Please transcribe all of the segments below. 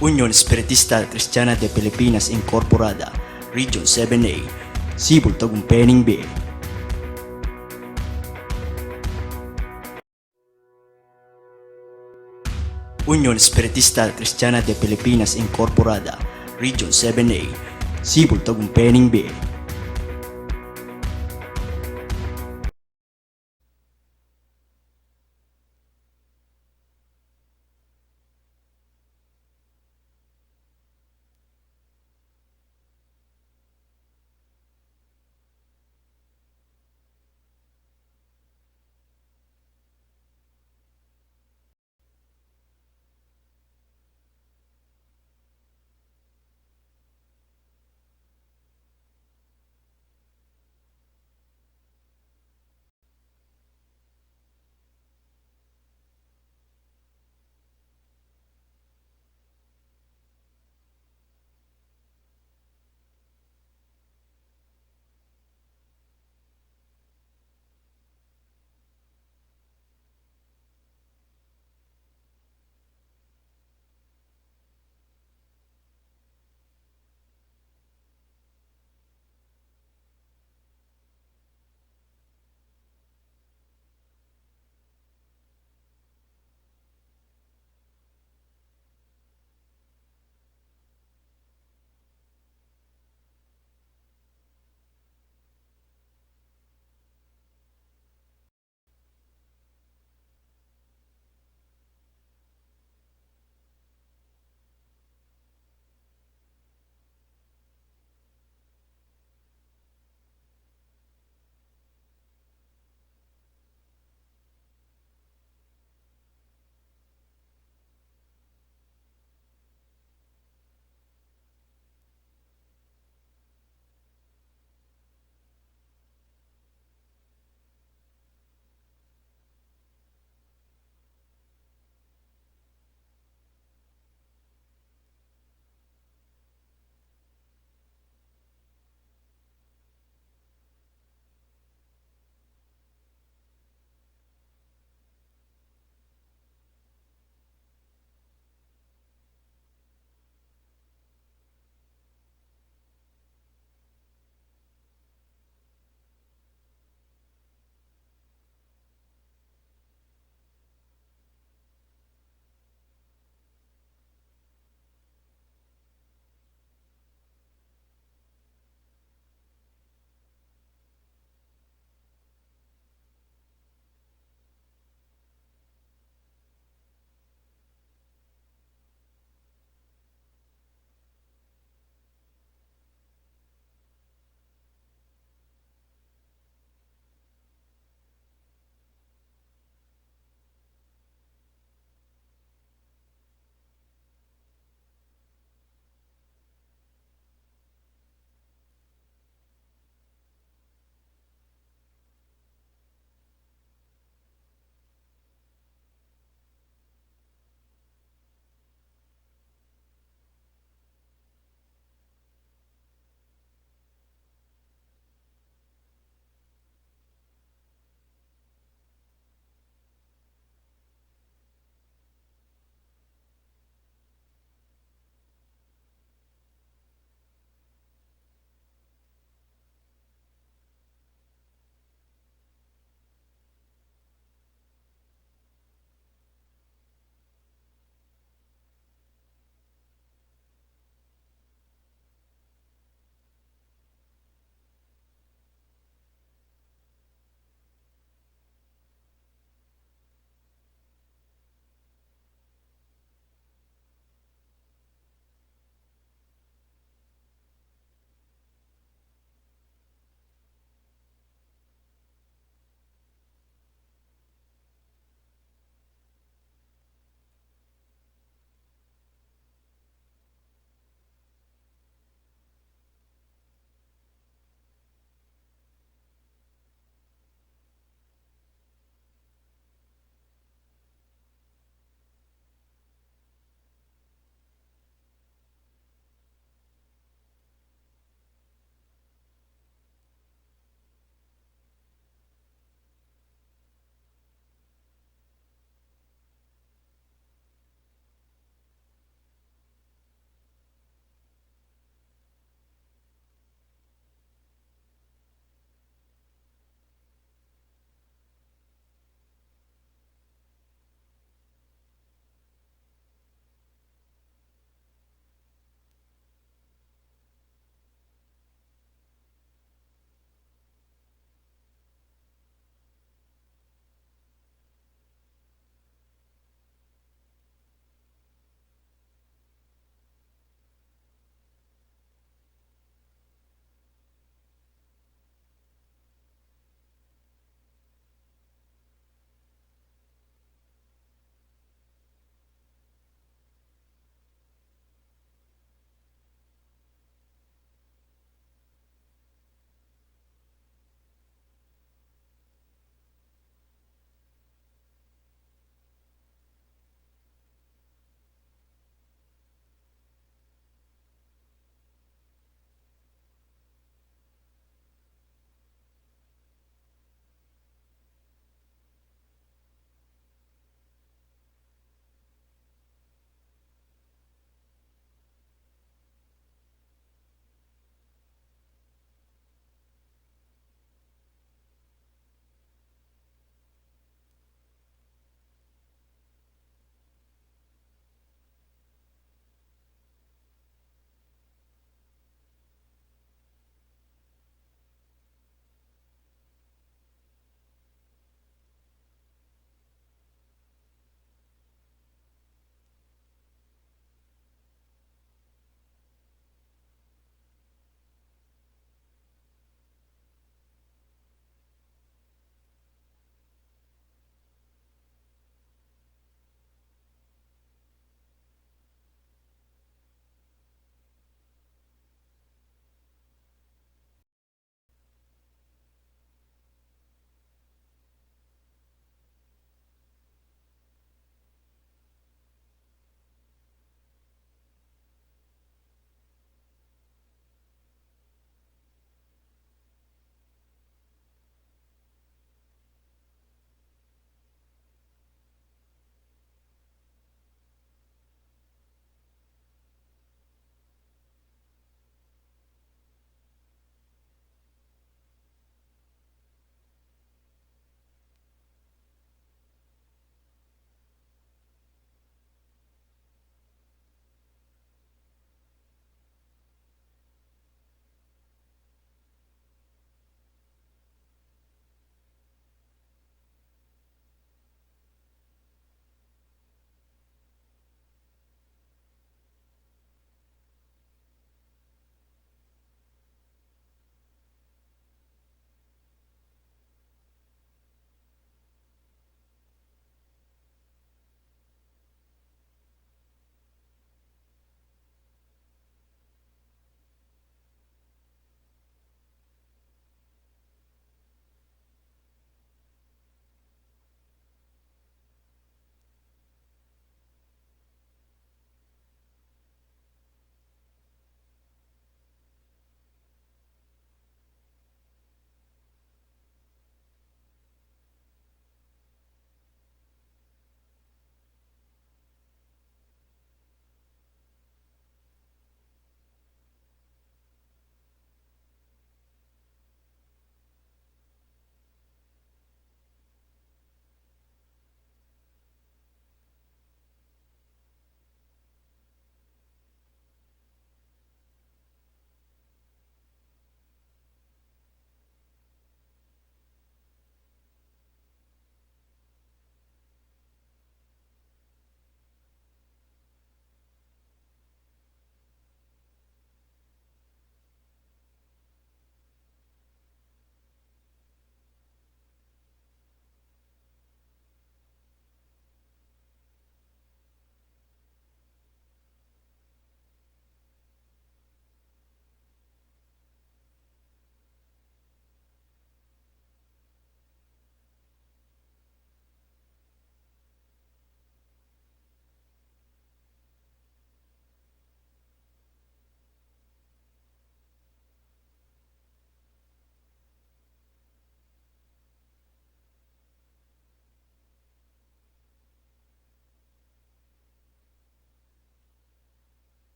Unión Espiritista Cristiana de Pilipinas Incorporada, Region 7A, Sibol Tagumpeni B. Unión Espiritista Cristiana de Pilipinas Incorporada, Region 7A, Sibol Tagumpeni B.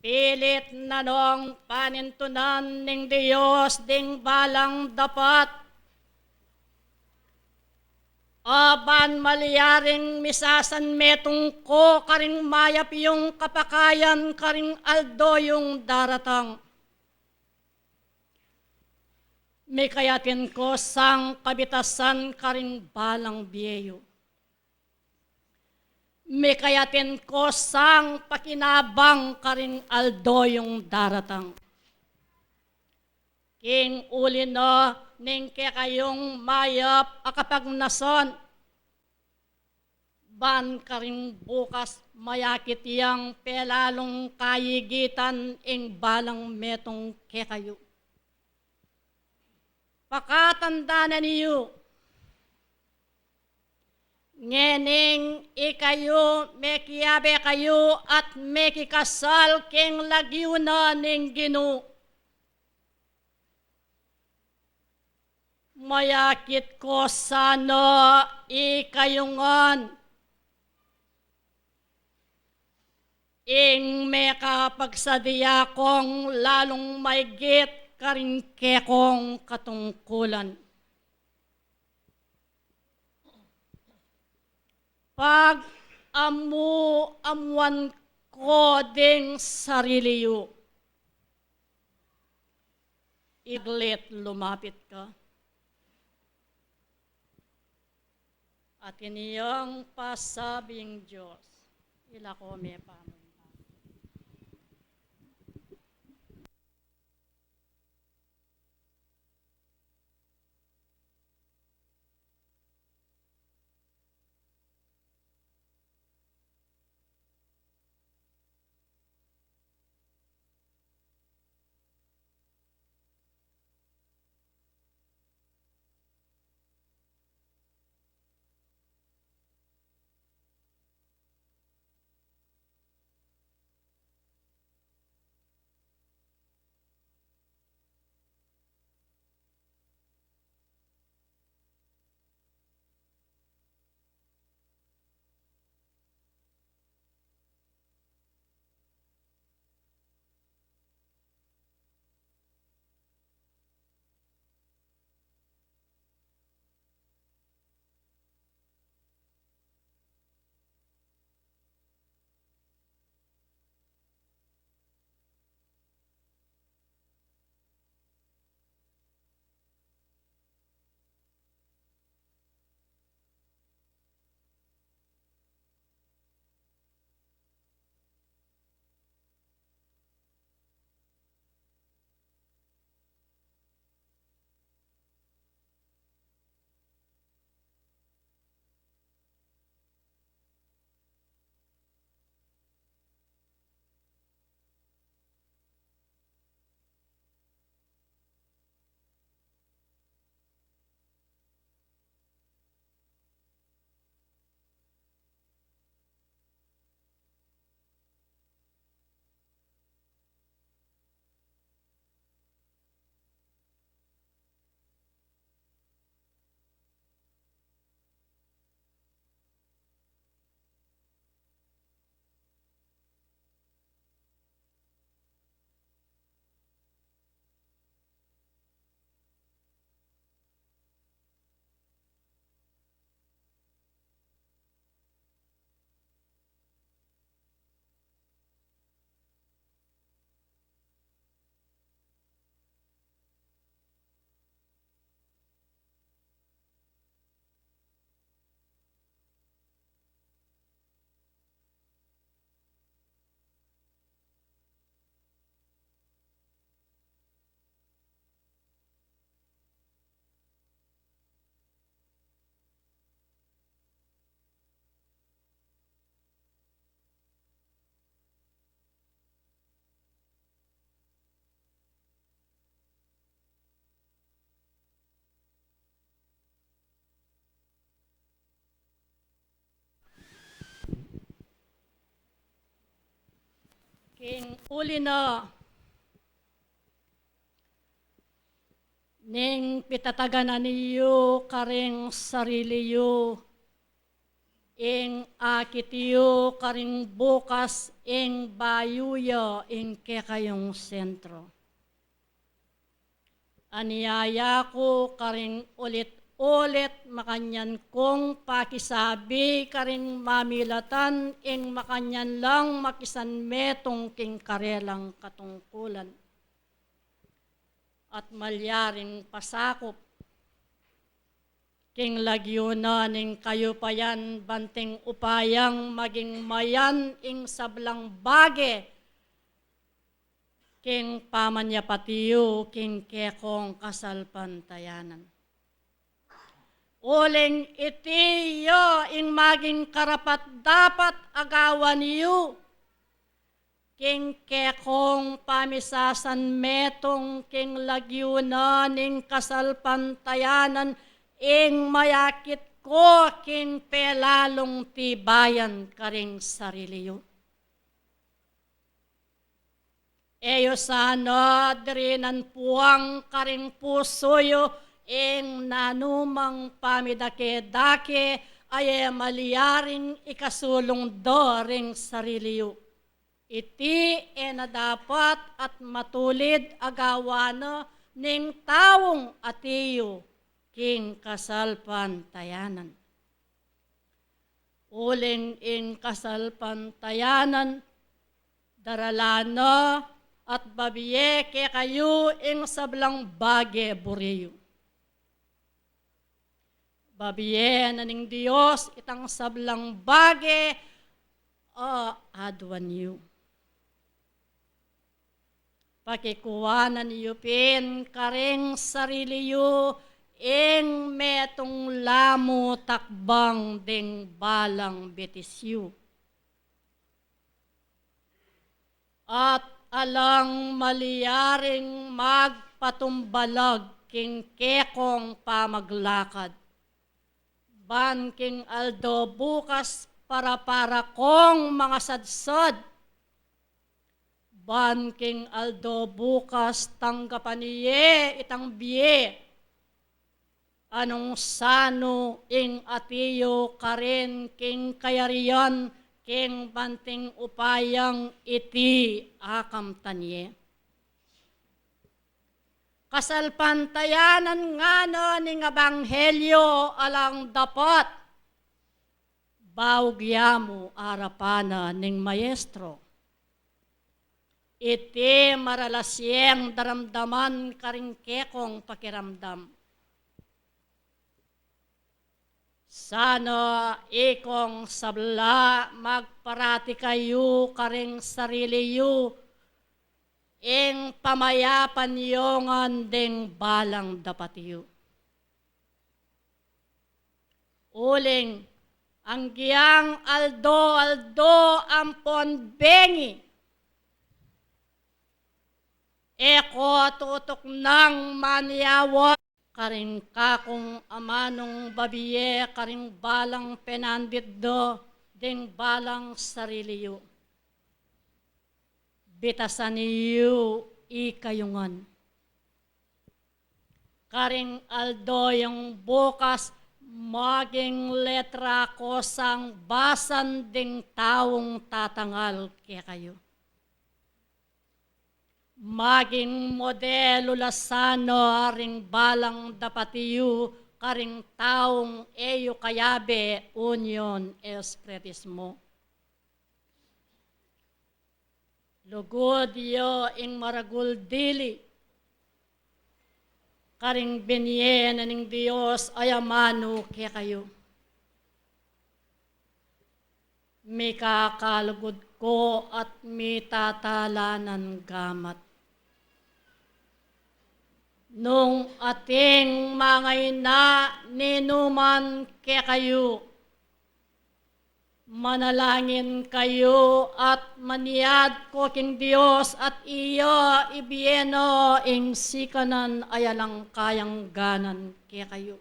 Pilit na nung panintunan ning Diyos ding balang dapat. Aban maliyaring misasan metong ko karing mayap yung kapakayan karing aldo yung daratang. May kayatin ko sang kabitasan karing balang biyeyo. May kayatin ko sang pakinabang karing aldo yung daratang. King uli na ning kayong mayap akapag nason. Ban karing bukas mayakit yang pelalong kayigitan ing balang metong kekayo. Pakatanda na niyo. Ngening ikayo, mekiyabe kayo at mekikasal king lagyo na ning Ginoo. Mayakit ko sana ikayungan. Ing mekapagsadya kong lalong maigit karing kekong katungkulan. Pag amuan ko ding sariliyo, iglit lumapit ka. At iniyang pasabing Diyos, ila ko may pamon. King uli na ning pitatagan na niyo karing sariliyo ing akitiyo karing bukas ing bayuyo ing kekayong sentro. Aniyaya ko karing ulit-ulit makanyan kong pakisabi karing mamilatan ing makanyan lang makisan metong king karelang katungkulan. At malyaring pasakop king lagyuna ning kayo payan banting upayang maging mayan ing sablang bage king pamanyapatiyo king kekong kasalpantayanan. Uling itiyo ing maging karapat dapat agawan niyo king kekong pamisasan metong king lagyuna ning kasalpantayanan ing mayakit ko king pelalong tibayan karing sariliyo. Eyo sana dirinan puwang karing pusoyo ing nanumang pamidake-dake ay maliyaring ikasulong do ring sariliyo. Iti na dapat at matulid agawana ning tawong atiyo king kasalpantayanan. Uling ing kasalpantayanan daralana at babiye ke kayo ing sablang bage buriyo. Babiye na ning Diyos itang sablang bage adwan yu. Pakikuwanan yu pin karing sarili yu ing metong lamo takbang ding balang betis yu. At alang maliyaring magpatumbalag king kekong pamaglakad. Ban king Aldo bukas para kong mga sadsad. Ban king Aldo bukas tanggapan niye itang biye. Anong sano ing atiyo karin king kayarian king banting upayang iti akam tanye. Kasalpantayanan nga no ning ebanghelyo alang dapat bawgyamo arapana ning maestro. Iti maralasyeng daramdaman karing kekong pakiramdam. Sana ikong sabla magparati kayo karing sarili yu ing pamayapan yongan ding balang dapat yu. Uling ang giyang Aldo ampon bengi eko tutok ng manyawa karing kakong amanong babiye karing balang penandit do ding balang sarili yu. Bitasan niyo ikayungan. Karing Aldo yung bukas maging letra ko sang basan ding taong tatangal kaya kayo. Maging modelo lasano ring balang dapatiyu karing taong eyo kayabe union espretismo. Lugod yo ing maragul dili karing binye na ning Diyos ayamano kaya kayo. May kakalugod ko at may tatalanan gamat. Nung ating mga ina ninuman kaya kayo, manalangin kayo at maniyad ko king Diyos at iyo ibiyeno ing sikanan ayalang kayang ganan kaya kayo.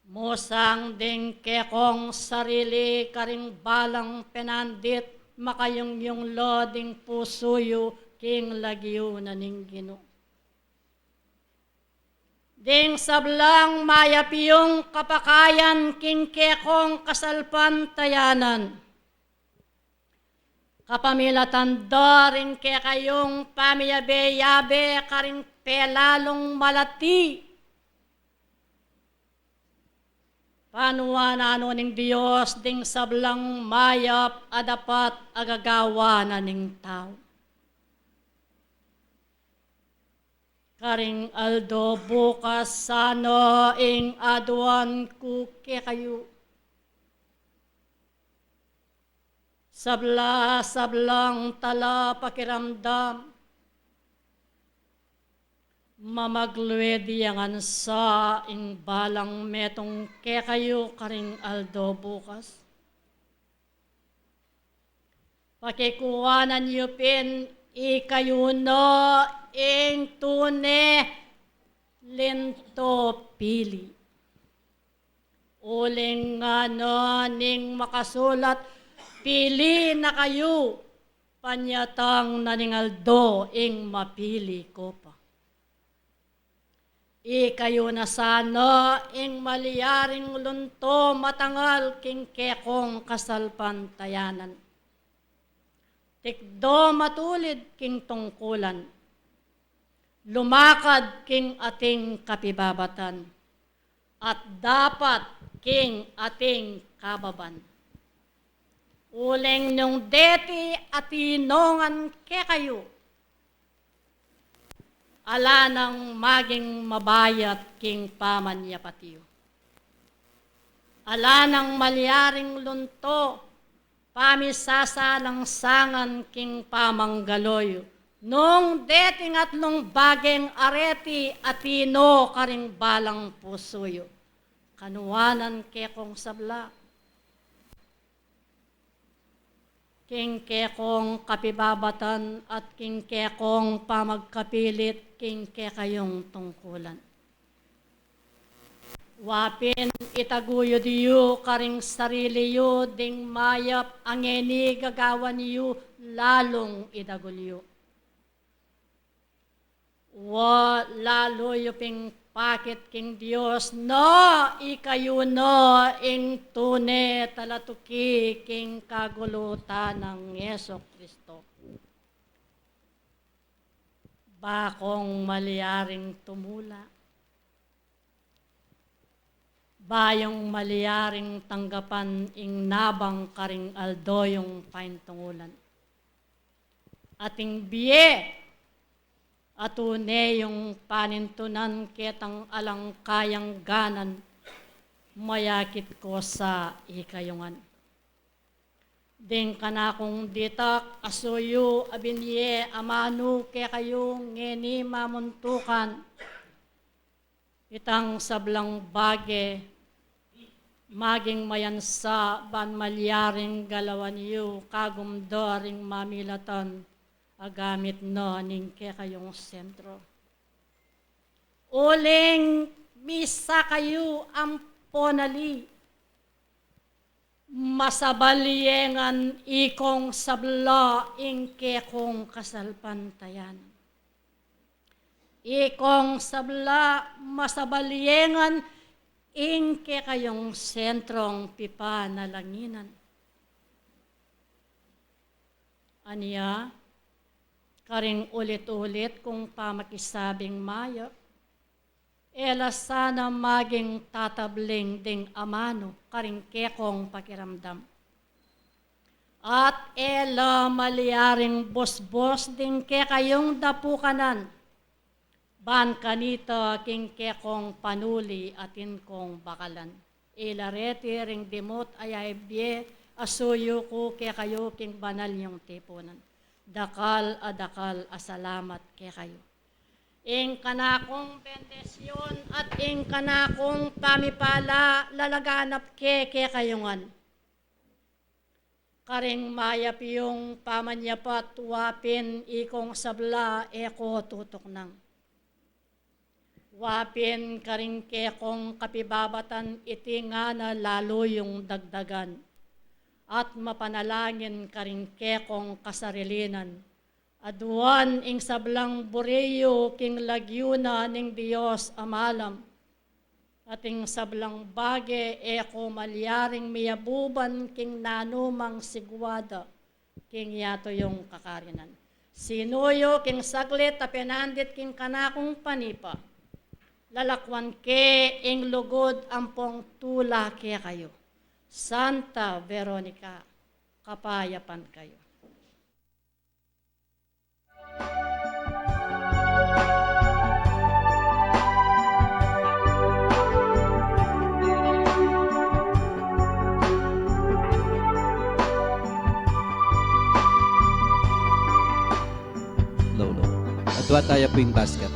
Musang ding kekong sarili karing balang penandit makayong yung loding pusuyo king lagyo na ning Ginoo. Ding sablang mayapiyong kapakayan king kekong kasalpan tayanan. Kapamilatan rin ke kayong pamiyabe-yabe karing pelalong malati. Panuwa na ning Diyos ding sablang mayap adapat agagawa na ning tao. Karing Aldo bukas sano ing aduan ku ke kayo. Sablang tala pakiramdam. Mamagluediyangan sa ing balang metong ke kayo karing Aldo bukas. Pakikuwanan niyo pin ikayo no ing tune lento pili. Uling nga ning makasulat pili na kayo panyatang naningaldo ing mapili ko pa. Ikayo na sana ing maliyaring lunto matangal king kekong kasalpan tayanan. Tikdo matulid king tungkulan. Lumakad king ating kapibabatan. At dapat king ating kababan. Uling nung deti at inongan ke kayo. Ala nang maging mabayat king pamanyapatiyo. Ala nang malyaring lunto, pamisasalang sangan king pamanggaloyo. Nung deting at nung bageng areti atino karing balang pusoyo. Kanuwanan ke kong sabla. King kekong kapibabatan at king kekong pamagkapilit king kekayong tungkulan. Wapin itaguyod yu karing sarili yu ding mayap angeni gagawan yu lalong idagulyo. Wa lalo yu ping pakit king Dios no ikayo no ing tune talatuki king kagulutan ng Yeso Kristo. Bakong maliyaring tumula. Bayong maliyaring tanggapan ing nabang karing aldoyong paintungulan. Ating biye atune yung panintunan ketang alangkayang ganan mayakit ko sa ikayungan. Ding kanakong ditak asuyo abinye amanu ke kayo ngeni mamuntukan itang sablang bage maging mayansa ban malyaring galawan yu kagumdaring mamilatan agamit no ning ke kayong sentro. Uling misa kayo ang ponali. Masabalyengan ikong sabla ing ke kong kasalpantayan. Ikong sabla masabalyengan ing ke kayong sentrong pipa na langinan. Aniya, karing ulit-ulit kung pamakisabing mayo, ela sana maging tatabling ding amano karing kekong pakiramdam. At ela maliyaring bos-bos ding kekayong dapukanan, ban kanita king kekong panuli atin kong bakalan. Ela reti ring dimot ayay biye asuyo ko kekayo king banal yung tipunan. Dakal adakal asalamat ke kayo. Ing kanakong bendesyon at ing kanakong pamipala lalaganap ke kayungan. Karing mayap yung pamanyapat wapin ikong sabla eko tutok nang. Wapin karing kekong kapibabatan iti nga na lalo yung dagdagan. At mapanalangin karing kekong kasarilinan, Aduan ing sablang bureyo king lagyuna ning Dios amalam. Ating sablang bage eko malyaring miyabuban king nanumang sigwada king yato yung kakarinan. Sinuyo king saglit tapenandit king kanakong panipa. Lalakwan ke ing lugod ampong tula ke kayo. Santa Veronica, kapayapan kayo. Low, low. Adwa tayo po yung basket.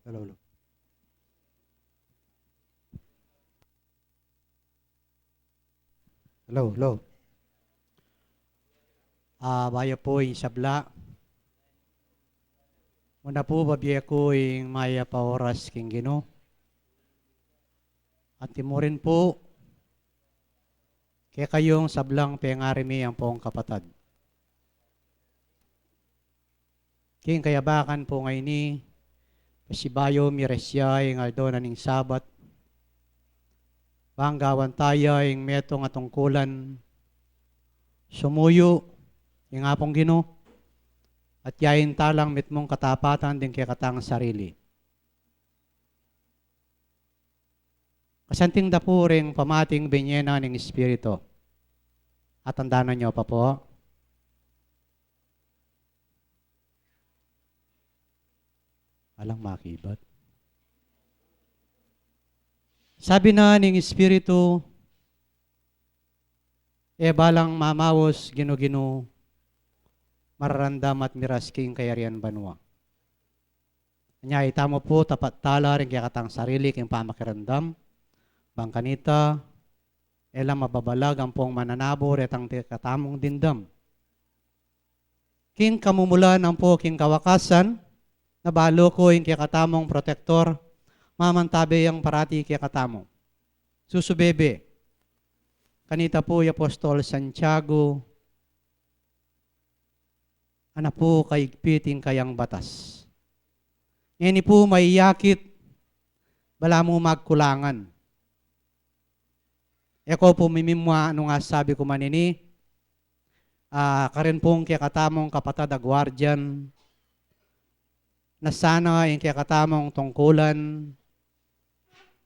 Hello, hello. Hello, hello. Bayo po yung sabla. Muna po babiya ko yung maya pa oras king Gino. At timurin po kaya kayong sablang pengarimi ang pong kapatad. King kayabakan po ngayon ni pasibayo miresya ing aldo na ning sabat. Banggawan tayo ing metong atungkulan. Sumuyo ing apong Gino at yain talang mitmong katapatan din kay katang sarili. Kasanting dapuring pamating binyena ning Espiritu. At tandaan nyo pa po, alang makibat. Sabi na ning Espiritu, balang mamawos gino-gino, mararandam at mirasking kayarian banwa. Anya itamo po tapat tala rin kaya katang sarili king pamakirandam, bangkanita, elang mababalag ang pong mananabo retang katamong dindam. King kamumulan ang po king kawakasan, nabalo ko yung kaya katamong protektor, mamantabi ang parati kaya katamong. Susubebe, kanita po yung Apostol Santiago, ana po kaigpiting kayang batas. Ngayon po may yakit, bala mo magkulangan. Eko po mimimwa ano nga sabi ko manini, karin pong kaya katamong kapatad a guardian, na sana yung kaya katamong tungkulan,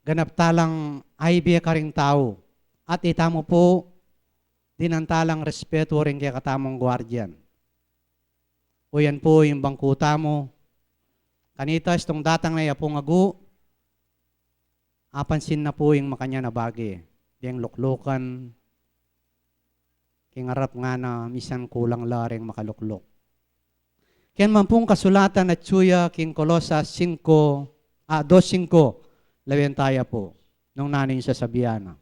ganap talang aibiya ka ring tao, at itamo po, dinantalang respeto rin kaya katamong guardian. O yan po yung bangkuta mo, kanita itong datang na yapong agu, apansin na po yung makanya na bagay. Yung luklukan, kingarap nga na misan kulang laring makaluklok. Kaya man pong kasulatan at tsuya king Kolosas 2:5, lawin tayo po, nung nanin sa Sabiana.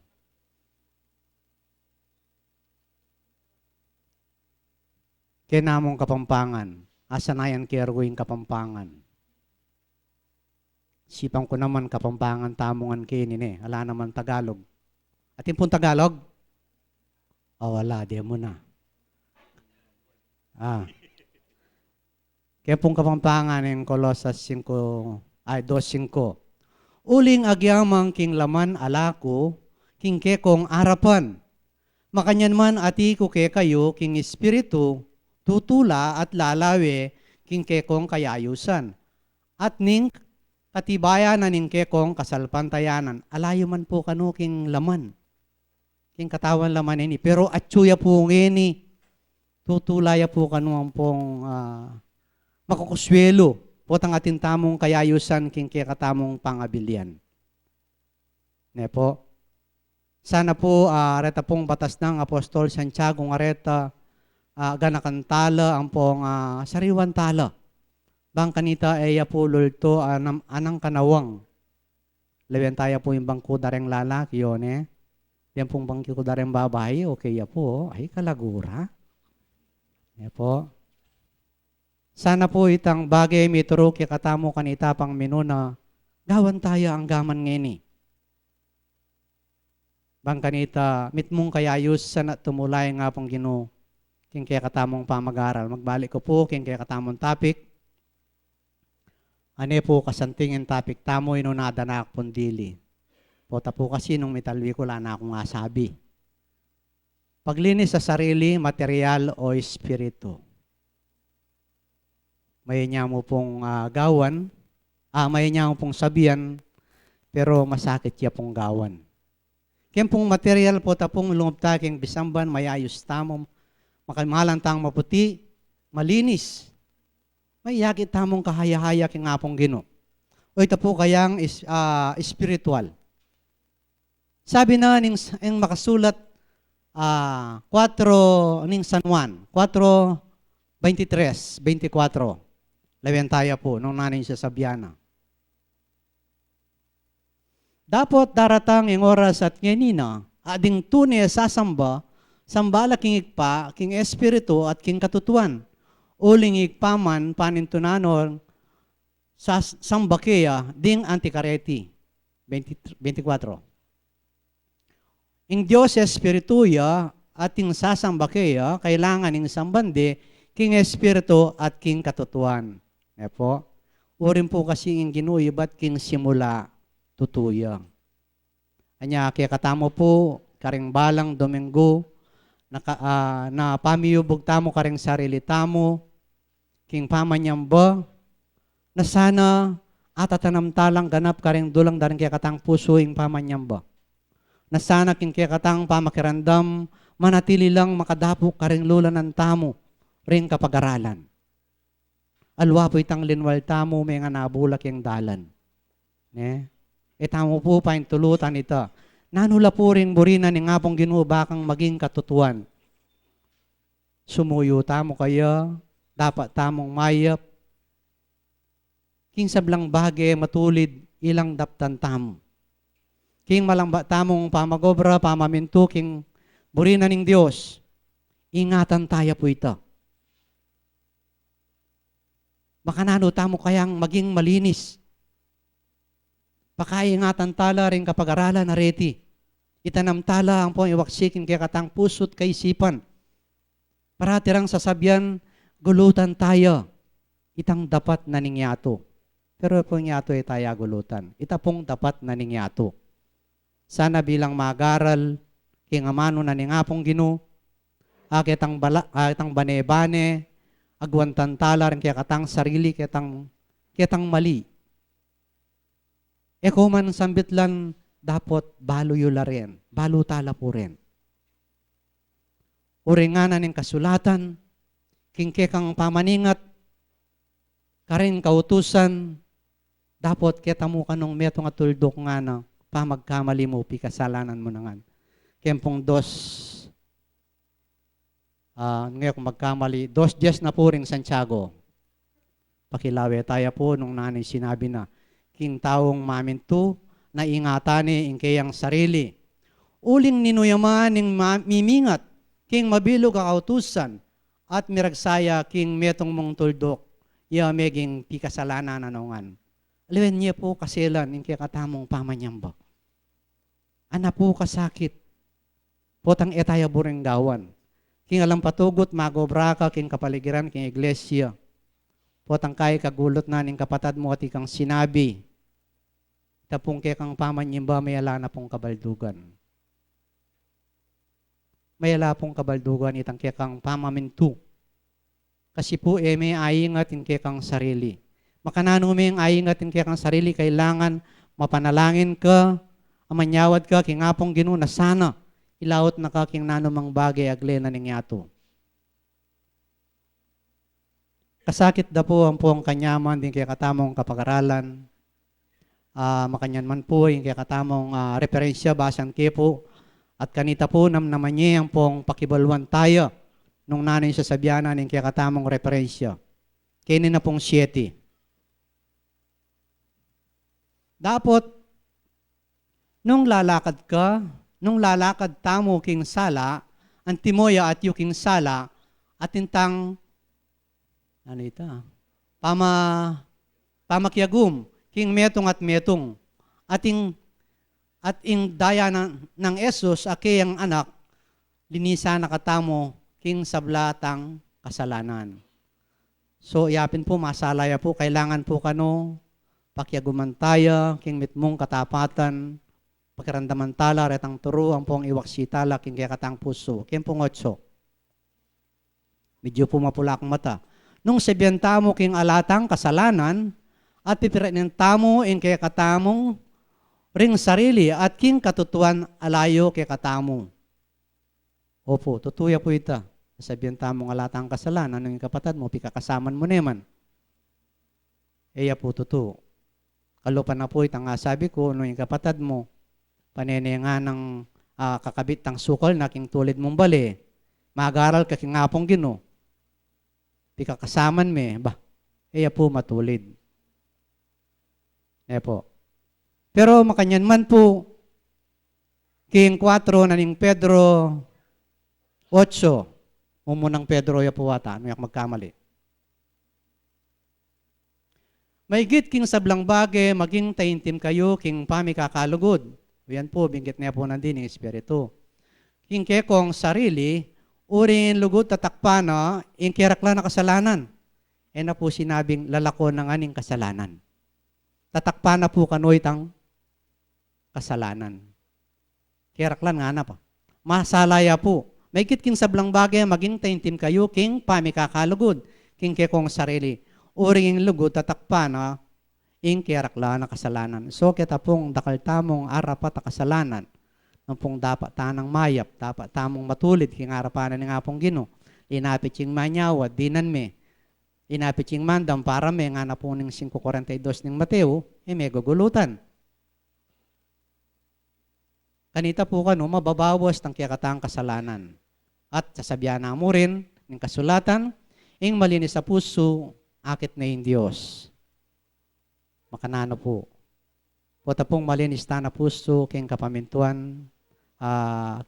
Kaya namong kapampangan, asanayan kierguing kapampangan. Sipang ko naman kapampangan tamongan kinin ala naman Tagalog. Atin pong Tagalog? Wala, di mo na. Kaya pong kapampangan ng Kolosas 2:5. Uling agyamang king laman alako, king kekong arapan. Makanyan man ati ko ke kayo, king espiritu, tutula at lalawe, king kekong kayayusan. At ning katibayan na ning kekong kasalpantayanan, alayo man po kanu king laman. King katawan laman ini. Pero atsuya po ngini, tutulaya po kanuang pong makukuswelo. Potang atin tamong kayayusan king kaya katamong pangabilyan. Ne po. Sana po areta pong batas ng Apostol Santiago areta ganakantala ang pong sariwan tala. Bang kanita ay po lulto anang kanawang. Lawian tayo po yung bangko dareng lalaki yun Yan pong bangko ko dareng babae, okay ya po. Ay, kalagura. Yan po. Sana po itang bagay mituro kaya katamo kanita pang minuna, gawan tayo ang gaman ngeni. Bang kanita, mitmong kayayos sana tumulay nga pong Ginoo king kaya katamong pamag-aral. Magbalik ko po king kaya katamong topic. Ane po kasantingin topic, tamo inunada na akong dili. Pota po kasi nung mitalwi ko lang na akong sabi. Paglinis sa sarili, material o espiritu. May niya mo pong gawan, may niya mo pong sabihan, pero masakit niya pong gawan. Kaya pong material po tapong lumabtaking bisamban, mayayos tamom, makamalang tang maputi, malinis. May yakit tamong kahaya-haya king nga pong Ginoo. O ito po kayang spiritual. Sabi na ning makasulat 4 ning San Juan, 4:23, 24. Lawian tayo po nung nanin sa Sabiana. Dapat daratang yung oras at ngenina, ading tunay sasamba, sambala king igpa, king espiritu at king katutuan. Uling igpaman panintunanon sa sambakeya ding antikareti. 24. Ing Diyos espirituya at ing sasamba kaya, kailangan ing sambandi, king espiritu at king katutuan. Po. Urin po kasi yung ginuyo, ba't king simula tutuya. Anya, kaya katamo po, karing balang Domingo, na pamiyubog tamo karing sarili tamo, king pamanyamba, na sana atatanam talang ganap karing dulang daring kaya katang puso ing pamanyamba. Na sana king kaya katang pamakirandam, manatili lang makadapo karing lula ng tamo, ring kapag-aralan. Alwa po itang linwal tamo, may nga nabulak yung dalan. Tamo po pa yung tulutan ito. Nanula po rin burina ni nga pong Ginoo bakang maging katutuan. Sumuyo tamo kaya, dapat tamong mayap. King sablang bagay matulid ilang daptan tamo. King malamba tamong pamagobra, pamaminto, king burina ning Diyos. Ingatan tayo po ito. Makanano tamo kayang maging malinis. Pakaingatan tala rin kapag-aralan na reti. Itanam tala ang pong iwaksikin kaya katang pusot kaisipan. Para tirang sasabyan, gulutan tayo. Itang dapat na ningyato. Pero pong yato ay tayo gulutan. Ita pong dapat na ningyato. Sana bilang magaral, kingamano na ningapong Ginoo, akitang bane-bane, agwantan tala rin kaya katang sarili, kaya tang mali. Kung man sambit lang, dapat balo yula rin. Balo tala po rin. Uringanan ng kasulatan, kingkekang pamaningat, karing kautusan, dapat kita mo kanong metong atuldok nga na pamagkamali mo, pikasalanan mo na nga. Kempong ngayon kung magkamali, 2 na po rin Santiago. Pakilawe tayo po nung nanay sinabi na, king taong maminto, na ingatani ing kayang sarili. Uling ninuyaman ning mimingat, king mabilog kakautusan, at miragsaya king metong mong tuldok, iya meging pikasalanan nanongan. Aliwen niya po kasilan ing kaya katamong pamanyamba. Ana po kasakit, potang etaya buring gawan. King alam patugot, magobra ka, king kapaligiran, king iglesia. Potang kay kagulot na ning kapatad mo at ikang sinabi. Tapong kaya kang pamanyimba, mayala na pong kabaldugan. Mayala pong kabaldugan, itang kaya kang pamamintu. Kasi po, may ayingat in kaya kang sarili. Makanano may ayingat in kaya kang sarili, kailangan mapanalangin ka, amanyawad ka, kingapong Ginoo na sana, ilawot na kaking nanumang bagay agle na ningyato. Kasakit da po ang pong kanyaman din kaya katamong kapag-aralan. Makanyan man po yung kaya katamong referensya basan ke po. At kanita po naman niya ang pong pakibalwan tayo nung nanay sa sabyanan yung kaya katamong referensya. Kini na pong 7. Dapat nung lalakad tamo king sala, ang timoya at yuking sala, at intang, pamakyagum, king metong at metong, at ing daya ng Esos, ake ang anak, linisa na katamo, king sablatang kasalanan. So, yapin po, masalaya po, kailangan po kano, pakyaguman tayo, king mitmong katapatan, pakirandaman tala, retang turo, ang pong iwaksitala, king kaya katang puso. King pong 8. Medyo po mapula akong mata. Nung sebenta mo king alatang kasalanan, at pipiranin tamo ing kaya katamong ring sarili, at king katutuan alayo kaya katamo. Opo, tutuya po ita. Sabihan tamong alatang kasalanan, nung kapatad mo, pikakasaman mo naman. Eya po, tuto. Kalupan na po itang sabi ko, nung kapatad mo, panene nga ng kakabit ng sukal na king tulid mong bali, mag-aral ka king ngapong Ginoo. Pikakasaman me, eya po matulid. Eya po. Pero makanyan man po, king 4 na ning Pedro 8, umunang Pedro ya po wata, ano yak magkamali. Maigit king sablang bagay, maging taintim kayo, king pamikakalugod. Yan po, binggit niya po nandin yung Espiritu. King kekong sarili, urin lugod tatakpana, ing kirakla na kasalanan. na po sinabing lalako ng aning kasalanan. Tatakpan na po kanoy tang kasalanan. Keraklan nga na pa. Masalaya po. May kitking sablang bagay, maging taintim kayo, king pamikakalugod, king kekong sarili. Uring lugod, tatakpan na ing kerakla na kasalanan. So, kita pong dakal tamong arapat na kasalanan. Nung pong dapat tanang mayap, dapat tamong matulid, king harapanan nga pong Gino. Inapit yung manyawat, dinan me. Inapit yung mandam para may nga na po ng 5:42 ng Mateo, may gugulutan. Kanita po kano, mababawas ng kiyakatang kasalanan. At sasabihan na mo rin ng kasulatan, ing malinis sa puso, akit na yung Diyos. Makanano po. Pota pong malinis na puso, king kapamintuan,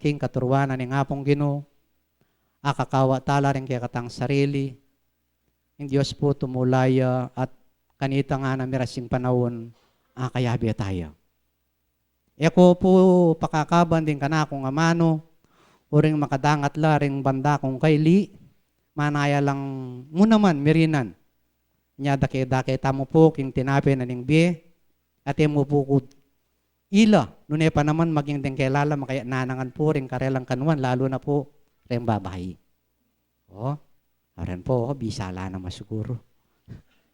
king katuruanan ng apong Gino, akakawa tala rin kiyakatang sarili, ang Diyos po tumulaya at kanita nga na mirasing panahon, kayabi tayo. Eko po pakakaban din ka na kung amano, uring makadangat la ring banda kung kaili, manaya lang mo naman mirinan. Nya dake-dake tamo po king tinapi na ning biye, at mo po kud ila, nune pa naman maging din kailala, makaya nanangan po ring karelang kanuan, lalo na po ring babae. Oh. Aran po, bisala na masiguro.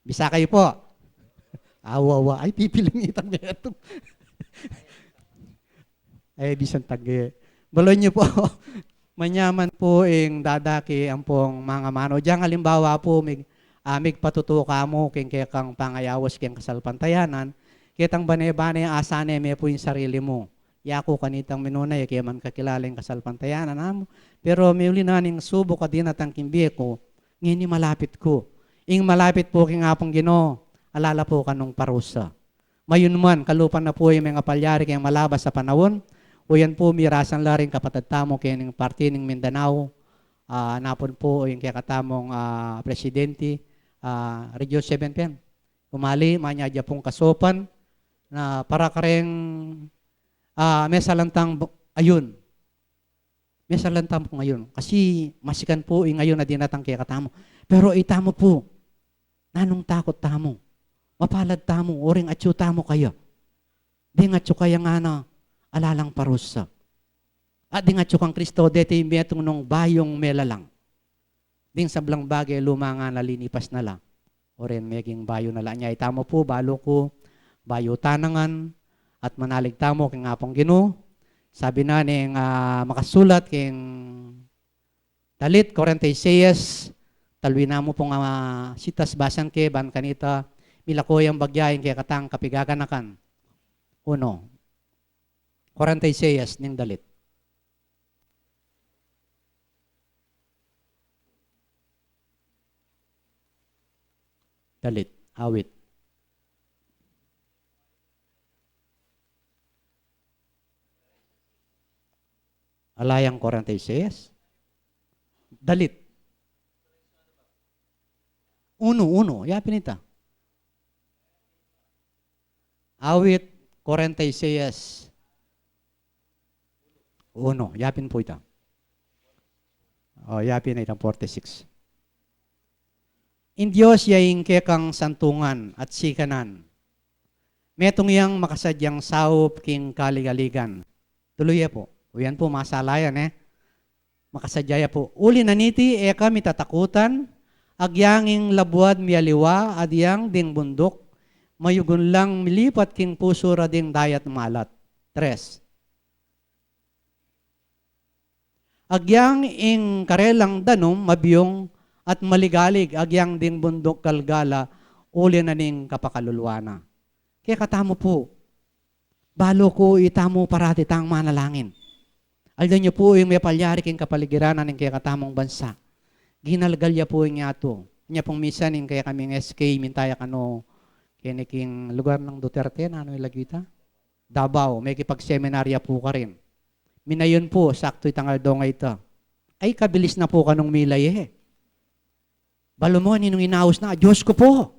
Bisa kayo po. Awa-awa, ay pipilingitan niya ito. Ay, bisan tagi. Balon niyo po, manyaman po ing dadaki ang pong mga mano. Diyan halimbawa po, mig patutuka mo, king kang pangayawas, king kasalpantayanan, kitang banay-banay ang asane, may po yung sarili mo. Yako kanitang minunay, kaya man kakilala yung kasalpantayanan mo. Pero may uli na ning subo ka din at ang kimbiye ko, ngini malapit ko. Ing malapit po king apong Ginoo, alala po kanong parusa. Mayon man, kalupan na po yung mga palyari kayong malabas sa panahon, o yan po mirasan la rin kapatid tamo kaya ng party ng Mindanao, napon po yung kaya katamong presidente, Region 7 PM. Umali, manyadya pong kasopan, na para kareng may salantang ayun. May salantang po ngayon. Kasi masikan po ngayon na dinatang kaya katamo. Pero itamo po, nanong takot tamo. Mapalad tamo, oring atyo tamo kayo. Di nga atyo kaya nga na alalang parusa. At di nga atyo kang Kristo, deti metong nung bayong melalang. Ding sablang bagay lumanga na linipas na lang. Orin meging bayo na lang niya. Itamo po, balo ko, bayo tanangan, at manalig tamo king apong Ginoo. Sabi na ning makasulat king Dalit 46, talwi na mo pong sitas basan ke ban kanita milakoy ang bagyayin kaya katang kapigaganakan. 1, 46 ning Dalit. Dalit, awit. Alayang 46. Dalit. 1, yapin ita. Awit 46. 1, yapin po ita. O, yapin na itang 46. In Diyos yaing kekang santungan at sikanan. Metong yang makasadyang saup king kaligaligan. Tuloy po. O yan po, masalayan Makasadyaya po. Uli na niti, eka mitatakutan, agyanging labuad mialiwa, adyang ding bundok, mayugun lang milipat king puso rading dayat malat. 3. Agyang ing karelang danom, mabiyong, at maligalig, agyang ding bundok kalgala, uli na ning kapakalulwana. Kaya katamo po, balo ko itamo parati tang manalangin. Aldan niyo po yung may palyari king kapaligiran ng kaya katamong bansa. Ginalgalya po yung ato. Niya pong misan yung kaya kaming SK, mintaya kano, kiniking lugar ng Duterte, na ano ilagita? Davao, may kipag-seminarya po ka rin. Minayon po, sakto itangal do nga ito. Ay, kabilis na po kanong milay Balo mo, ninong inaos na, Diyos ko po.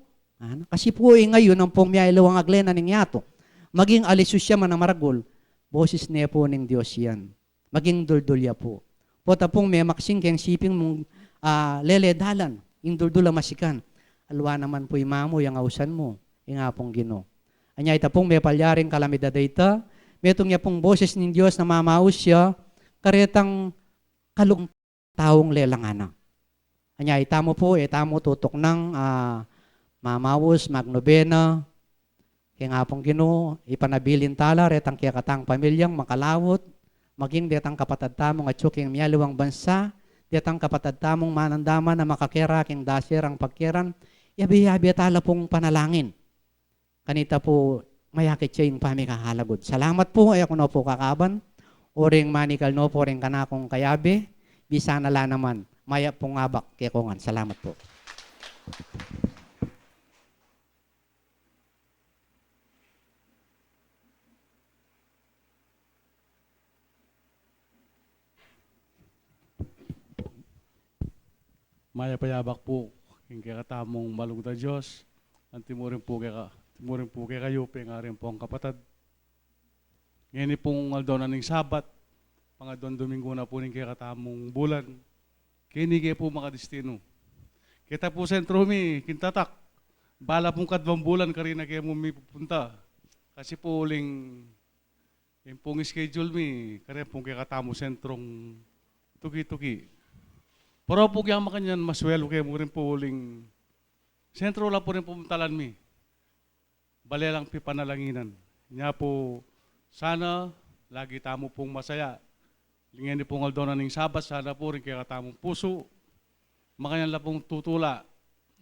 Kasi po ngayon, ang pong miyailawang aglena ng yato. Maging alisus siya man ang maragol, boses niya po ng Diyos yan. Maging duldulya po. Pota pong may maksing keng siping mong leledalan, yung duldula masikan. alwa naman po imamo yung ausan mo, yung nga pong Ginoo. Anya ita pong may palyaring kalamidad ita, metong niya pong boses ng Diyos na mamaus siya, karetang kalung taong lelangana. Anya ita mo po, ita mo tutok ng mamaus, magnobena, kaya nga pong Ginoo, ipanabilin tala, retang kaya katang pamilyang makalawot, maging detang kapatad tamong at tsuking miyaliwang bansa, detang kapatad tamong manandama na makakera king dasir ang pagkiran, yabi-yabi tala pong panalangin. Kanita po, mayakit siya yung pamikahalagod. Salamat po, ay ako na po kakaban, oring manikal no po ring kanakong kayabi, bisa na la naman, maya pong ngabak kaya kongan. Salamat po. Maya payabak po, king kaya katamong malungta Diyos, ang timurin po kay kayo, nga rin po ang kapatad. Ngayon pong aldaw na ning Sabat, pangadon Domingo na po ning kaya katamong bulan, kini kaya po makadestino. Kita po sentro mi, kintatak, bala pong kadwang bulan karina kaya mo mi pupunta. Kasi po uling, yung pong schedule mi, kaya pong kaya katamo sentrong tuki-tuki. Pero po kaya makanyan, maswelo kayo mo rin po uling, sentro lang po rin pumuntalan mi. Bale lang pipanalanginan. Nya po, sana, lagi tamo pong masaya. Lingyan ni pong aldo na ning Sabat, sana po rin kaya katamong puso. Makanyan lang pong tutula.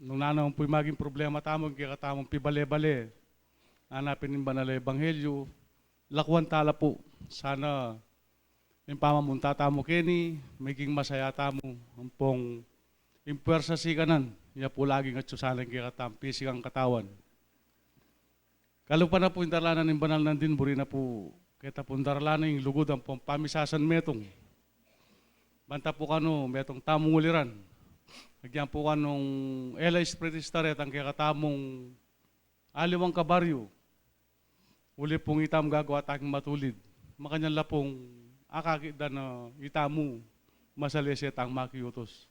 Nung nanawang po maging problema tamo, kaya katamong pibale-bale. Hanapin ng banal na ebanghelyo. Lakwan tala po. Sana, yung pamamunta tamo kini, maging masaya tamo. Ang pong impuwersa si kanan. Iya po laging at susalang kaya katamong pisik ang katawan. Kalupa na po yung darlanan ng banal ng dinburi na po, kita po yung darlanan yung lugod ang pamisasan metong. Banta po kano, metong tamong uliran. Nagyan po kanong Ela Espiritistaret ang kaya katamong aliwang kabaryo. Uli pong itam gagawa taking matulid. Makanyan la pong akakita na itamu masaliset ang makiutos.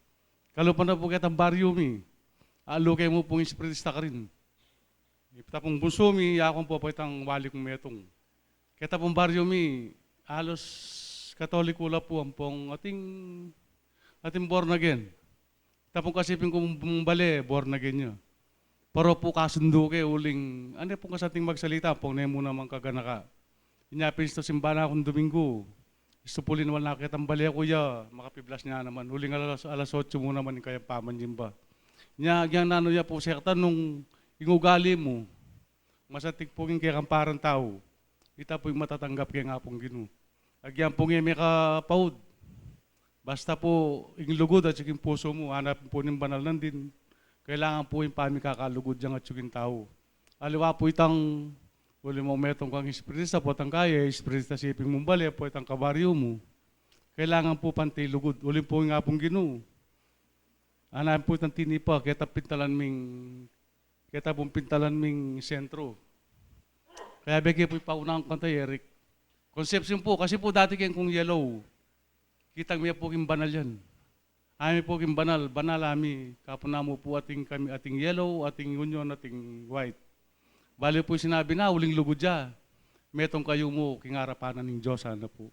Kalupa na po kitang baryo mi, alukay mo pong Espiritista ka rin. Ipta pong bunso mi, yakong po itang wali kong metong. Kita pong baryo mi, halos katoliko la po ang pong ating born again. Kita pong kasipin kong bumabali, born again nyo. Pero po kasundo kayo uling, ano pong kasating magsalita, pong nemo naman kaganaka. Inyapin ito simbana akong Domingo. Gusto po linawal na kitang bali ako ya, makapiblas niya naman. Huling alas 8 mo naman kaya pamanjin ba. Yan nano ya po siya nung ingugali mo, masatig po yung kaya kamparang tao, ita po yung matatanggap kaya nga pong Ginoo. Agyan po yung may kapaud. Basta po yung lugod at yung puso mo, hanapin po yung banal nandin. Kailangan po yung pamikakalugod dyan at yung tao. Aliwa po itang, uli mo metong kang Espiritista po itang kaya, Espiritista siping mong bali, po itang kabaryo mo. Kailangan po pantay lugod. Uli po yung nga pong Ginoo. Hanapin po itang tinipa, kaya pong pintalan ming sentro. Kaya bigay po ipaunang kanta, Eric. Conception po, kasi po dati kayong kung yellow, kitang may po yung banal yan. Ami po yung banal, banal ami, kapunamo po ating yellow, ating union, ating white. Bali po sinabi na, uling lugod dya. Metong kayo mo, kingarapanan ng Diyos, ano po.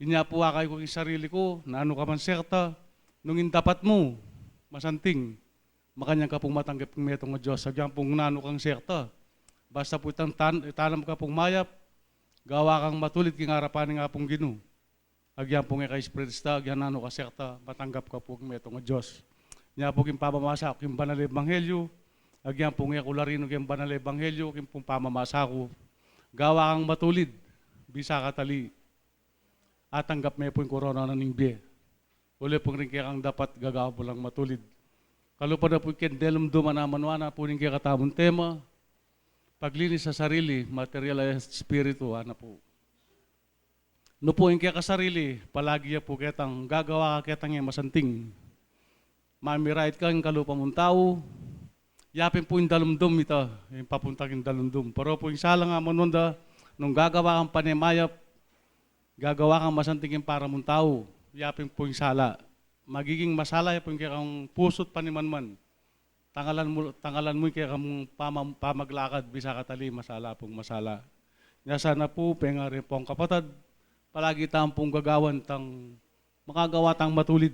Inya po akay ko yung sarili ko, na ano ka man serta, nung dapat mo, masanting. Makanyang ka pong matanggap ng metong ng Diyos. Sabihan pong nano kang serta. Basta po itanam ka pong mayap, gawa kang matulid, kingarapan nga pong Ginoo. Agyan pong kay Espiritista, agyan nano ka serta, matanggap ka pong metong ng Diyos. Nya po yung pamamasa ko yung banal na ebanghelyo, agyan pong kularino yung banal na ebanghelyo, yung pong pamamasa ko. Gawa kang matulid, bisa katali, at tanggap may po yung korona na ningbi. Uli pong rin kaya kang dapat gagawa po lang matulid. Kalupa na po kendelum dumanamanwana po rin kaya katamong tema, paglinis sa sarili, material at spirito, ano po. No po yung kaya kasarili, palagi po ketang gagawa ka ketang yung masanting. Mamirait ka yung kalupa mong tao, yapin po yung dalumdum ito, yung papunta yung dalumdum. Pero po yung sala nga manunda, nung gagawa kang panimayap, gagawa kang masanting yung para mong tao, yapin po yung sala. Magiging masala po yung kaya kang pusot panimanman. tangalan mo kaya kamong pamaglakad, bisa katali, masala pong masala. Nya sana po, pengari pong kapatad, palagi tang pong gagawan tang makagawa tang matulid.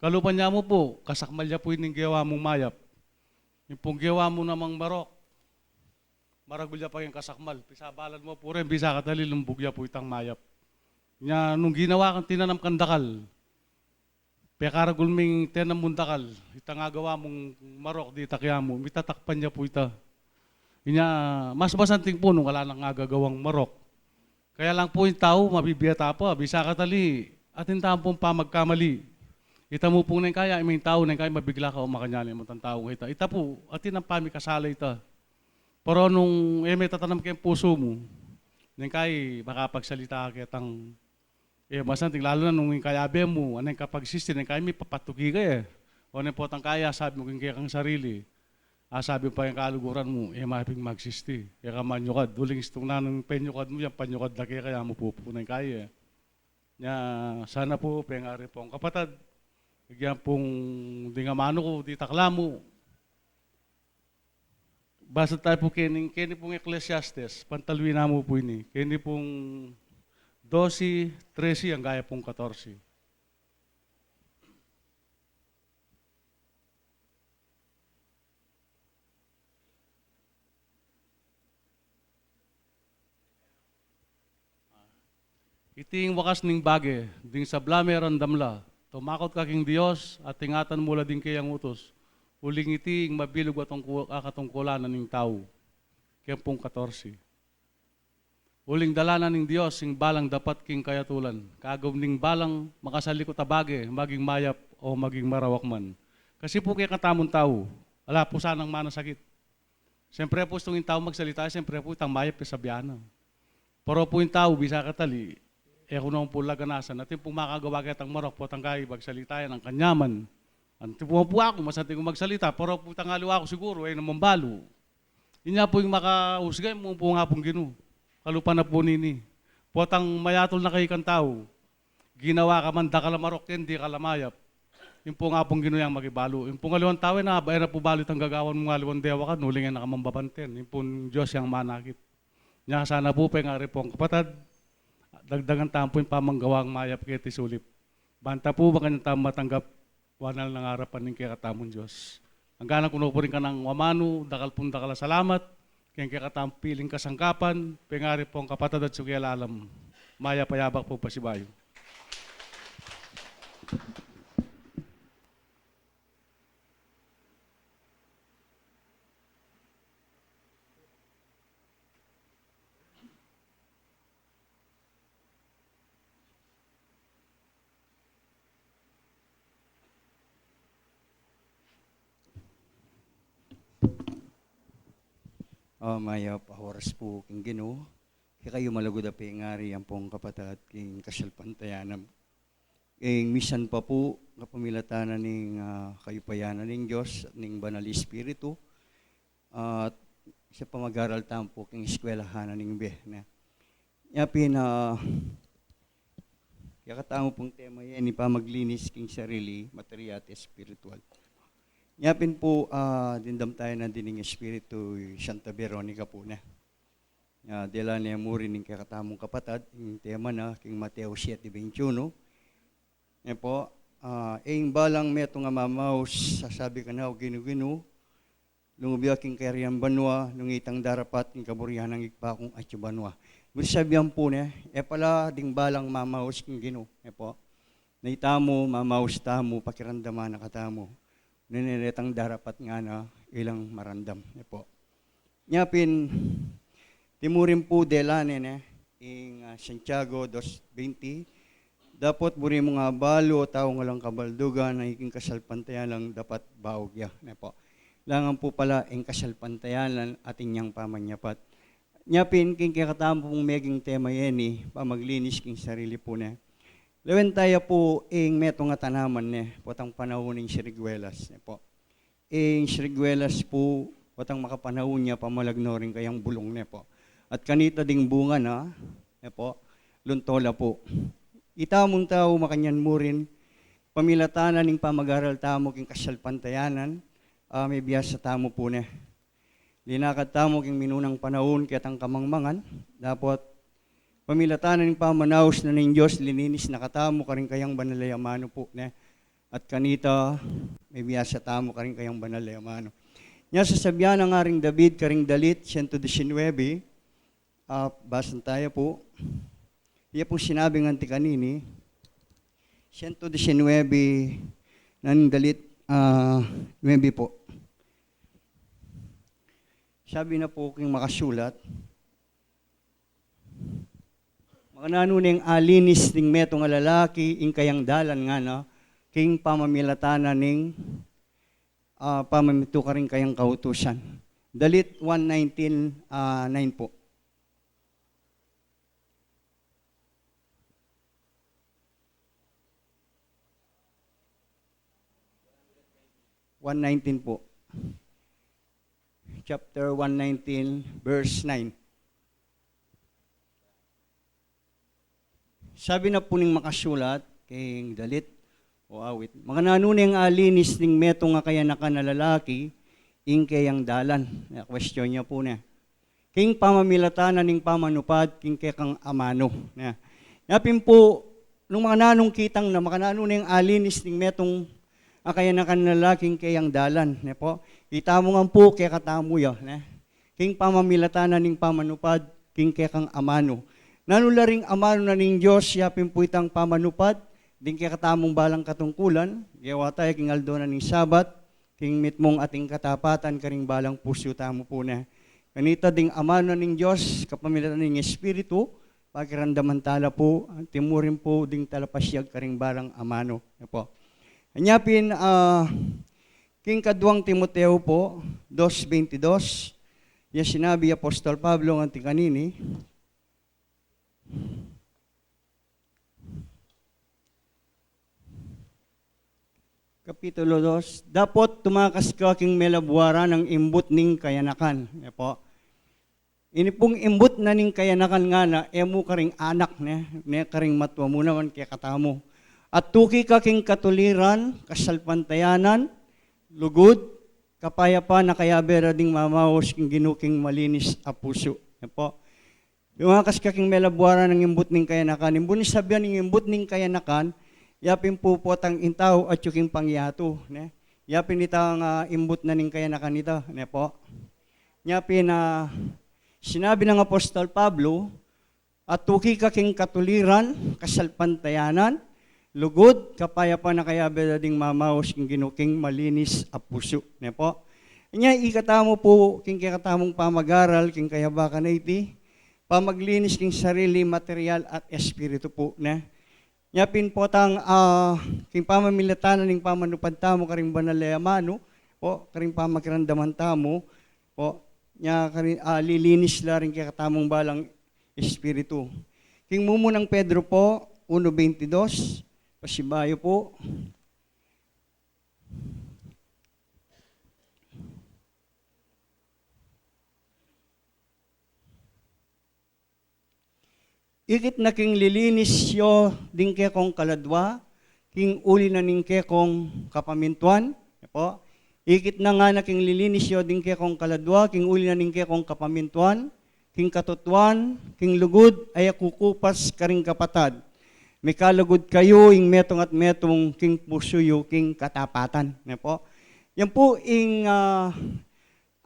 Kalupan niya mo po, kasakmal niya po yung gawa mong mayap. Yung pong gawa mo namang marok, maragulya pa yung kasakmal. Pisabalan mo po rin, bisa katali, lumbugya po itang mayap. Nya, nung ginawa kang tinanam kandakal, pekaragul ming tenam mundakal, itang agawa mong marok di takya mo, mitatakpan niya po ita. Inya, mas masanting po nung wala nang agagawang marok. Kaya lang po yung tao, mabibiyata pa, bisa katali, atin taong pong pamagkamali. Ita mo po nang kaya, may tao nang kaya mabigla ka o makanyali mo tang tao ita. Ita po, atin ang pamikasala ita. Pero nung may tatanam kayong puso mo, nang kaya makapagsalita ka kitang masanting, lalo na nung kayabe mo, anong kapag-sisti, nang kaya may papatugi ka eh. O nang po tang kaya, sabi mo kaya kang sarili. Sabi pa yung kaluguran mo, maping magsisti. Kaya ka manyukad, duling istong na nung penyukad mo, yan panyukad na kaya mo po nang kaya. Nya, sana po, pengari po ang kapatad, bigyan pong di nga mano ko, di takla mo. Basta tayo po kini pong Ecclesiastes, pantalwi na mo po ini. Kini pong 12, 13, ang gaya pong 14. Iting wakas ning bage, ding sablame randamla, tumakot ka king Diyos at tingatan mula din kayang utos. Uling iting mabilog katungkulan ning tao. Kaya pong 14. Uling dalanan ning Diyos, sing balang dapat king kayatulan. Kagom ning balang makasalikot abage, maging mayap o maging marawak man. Kasi po kaya katamon tao, ala po sanang manasakit. Siyempre po itong tao magsalita, siyempre po itang mayap kasabihan. Pero po yung tao, bisa katali, kung naman po laganasan, natin po makagawa kitang marok po tangkay magsalita yan ang kanyaman. Antin po ako, masantin ko magsalita, pero po tangaliwa ako siguro, naman balo. Yun nga po yung makahusgay mo po nga pong gino. Kalupa na po nini. Potang mayatol na kayo kang tao, ginawa ka man, da ka lamarok, hindi ka lamayap. Yung po nga pong gino yung magibalo. Yung po ngaliwan tao na, bayan na po balit ang gagawan mo ngaliwan dewa ka, nulingan na kamambabanten. Yung po Diyos yung manakit. Nya sana po, pengari po ang kapatad, dagdagan tampo yung pamanggawang mayap kaya tisulip. Banta po ba kanyang tama matanggap wanal ng harapan ng kaya katamon Diyos. Hanggang kuno po rin ka ng wamano, dakal pong dakala salamat, kaya kaya katampiling kasangkapan, pengari po ang kapatad at sugyalalam. Maya payabak po pasibayo. Maya pahoras po king Ginoo. Kaya kayo malagod na pingari ang pong kapatid king kasalpantayanam. King misan pa po kapamilatanan ning kayupayanan ning Dios at ning banal espiritu. At isa pa mag-aral tampo king eskwelahan ning be na. Yapin kaya katamo pong tema yan ni pamaglinis king sarili, material at espiritual. Yapin po, dindam tayo na dining Espiritu Santa Veronica po na. Dila niya muri ning kakatamong kapatad, yung tema na, king Mateo 7:21. Yan po, ing balang meto nga mamaus, sasabi ka na, ginu-ginu, lumubya king kariyan banwa, nung itang darapat, king kaburihan ng igpakong atyo banwa. Sabihan po na, pala ding balang mamaus king ginu. Po, naitamo, mamaus tamo, pakirandaman na katamo. Niniretang darapat nga na ilang marandam. Po. Nyapin, timurin po delanin ing Santiago 2:20. Dapat buri mo nga balo, tao nga lang kabaldugan, na iking kasalpantayan lang dapat baogya. Po. Langan po pala ing kasalpantayan lang ating niyang pamanyapat. Nyapin, king kakatamo pong meging tema yan pamaglinis king sarili po na. Lawen tayo po ing meto nga tanaman potang panahon ng siriguelas po. Ing siriguelas po potang makapanahon niya pamalagno rin kayang bulong po. At kanita ding bunga na po luntola po. Itamong tao makanyan mo rin pamilatanan ning pamagaral tamo king kasalpantayanan may biyas sa tamo po na. Linakad tamo king minunang panahon ket ang kamangmangan, dapat pamilatanan ng pamanaos na ng Diyos, lininis na katamo karing kayang banalayamano po na. At kanita, may biyas sa tamo karing kayang banalayamano. Nya sasabihan ng aring David karing dalit, 119, basan tayo po. Iya pong sinabing anti kanini, 119 ng dalit 9 po. Sabi na po king makasulat, makananuneng alinis ning metong lalaki ing kayang dalan nga na, king pamamilatana ning pamamito ka rin kayang kautusan. Dalit 119:9 po. po. Chapter 119, verse 9. Sabi na po ning makasulat, king dalit, o awit, mga nanuning alinis ning metong nga kaya naka na lalaki, ing kayang dalan. Question niya po na. King pamamilatanan ning pamanupad, king kayang amano. Yapin po, nung mga nanong kitang na mga nanuning alinis ning metong kaya naka na lalaking kayang dalan. Po, kita mo nga po kaya katamo ya. King pamamilatanan ning pamanupad, king kayang amano. Nanularing amano na ning Diyos, yapin po itang pamanupad, din kaya katamong balang katungkulan, gawa tayo king aldo na ning sabat, king mitmong ating katapatan, karing balang puso tamo po na. Kanita ding amano na ning Diyos, kapamilatan ning Espiritu, pakirandaman tala po, timurin po ding talapasyag karing balang amano. Po. Anyapin, king kadwang Timoteo po, 2:22, yan sinabi Apostol Pablo ng ating kanini, Kapitulo 2, dapat tumakas ka king melabwara ng imbut ning kayanakan. Po. Ini pong imbut na ning kayanakan nga na, emo karing anak, ne karing matwa mo naman kaya katamo. At tuki ka king katuliran, kasalpantayanan, lugod, kapayapa na kaya bera ding mamawos king ginuking malinis a puso. Po. Tumakas ka king melabwara ng imbut ning kayanakan. Imbunis sabihan ng imbut ning kayanakan, yapin po potang intaw at yuking pangyato. Yapin itang imbut na ning kayanakan ito. Po. Yapin sinabi ng Apostol Pablo, at tuki ka king katuliran, kasalpantayanan, lugod, kapayapa na kaya bedading mamaos king ginuking malinis a puso. Po. Inya ikatamo po king katamong pamagaral king kayabaka na iti, pamaglinis king sarili, material at espiritu po. Yapin po tang king pamamilatanan ning pamanupad tamo karing banalayamano, po, karing pamakirandaman tamo, po, nya karing lilinis la rin kaya katamong balang espiritu. King mumunang Pedro po, 1:22, pasibayo po. Ikit na king lilinis yo ding ke kong kaladwa, king uli na ning ke kong kapamintuan. Po. Ikit na nga na king lilinis yo ding ke kong kaladwa, king uli na ning ke kong kapamintuan, king katutuan, king lugod, ay kukupas karing kapatad. May kalugod kayo, ing metong at metong, king pusuyo, king katapatan. Po. Yan po ing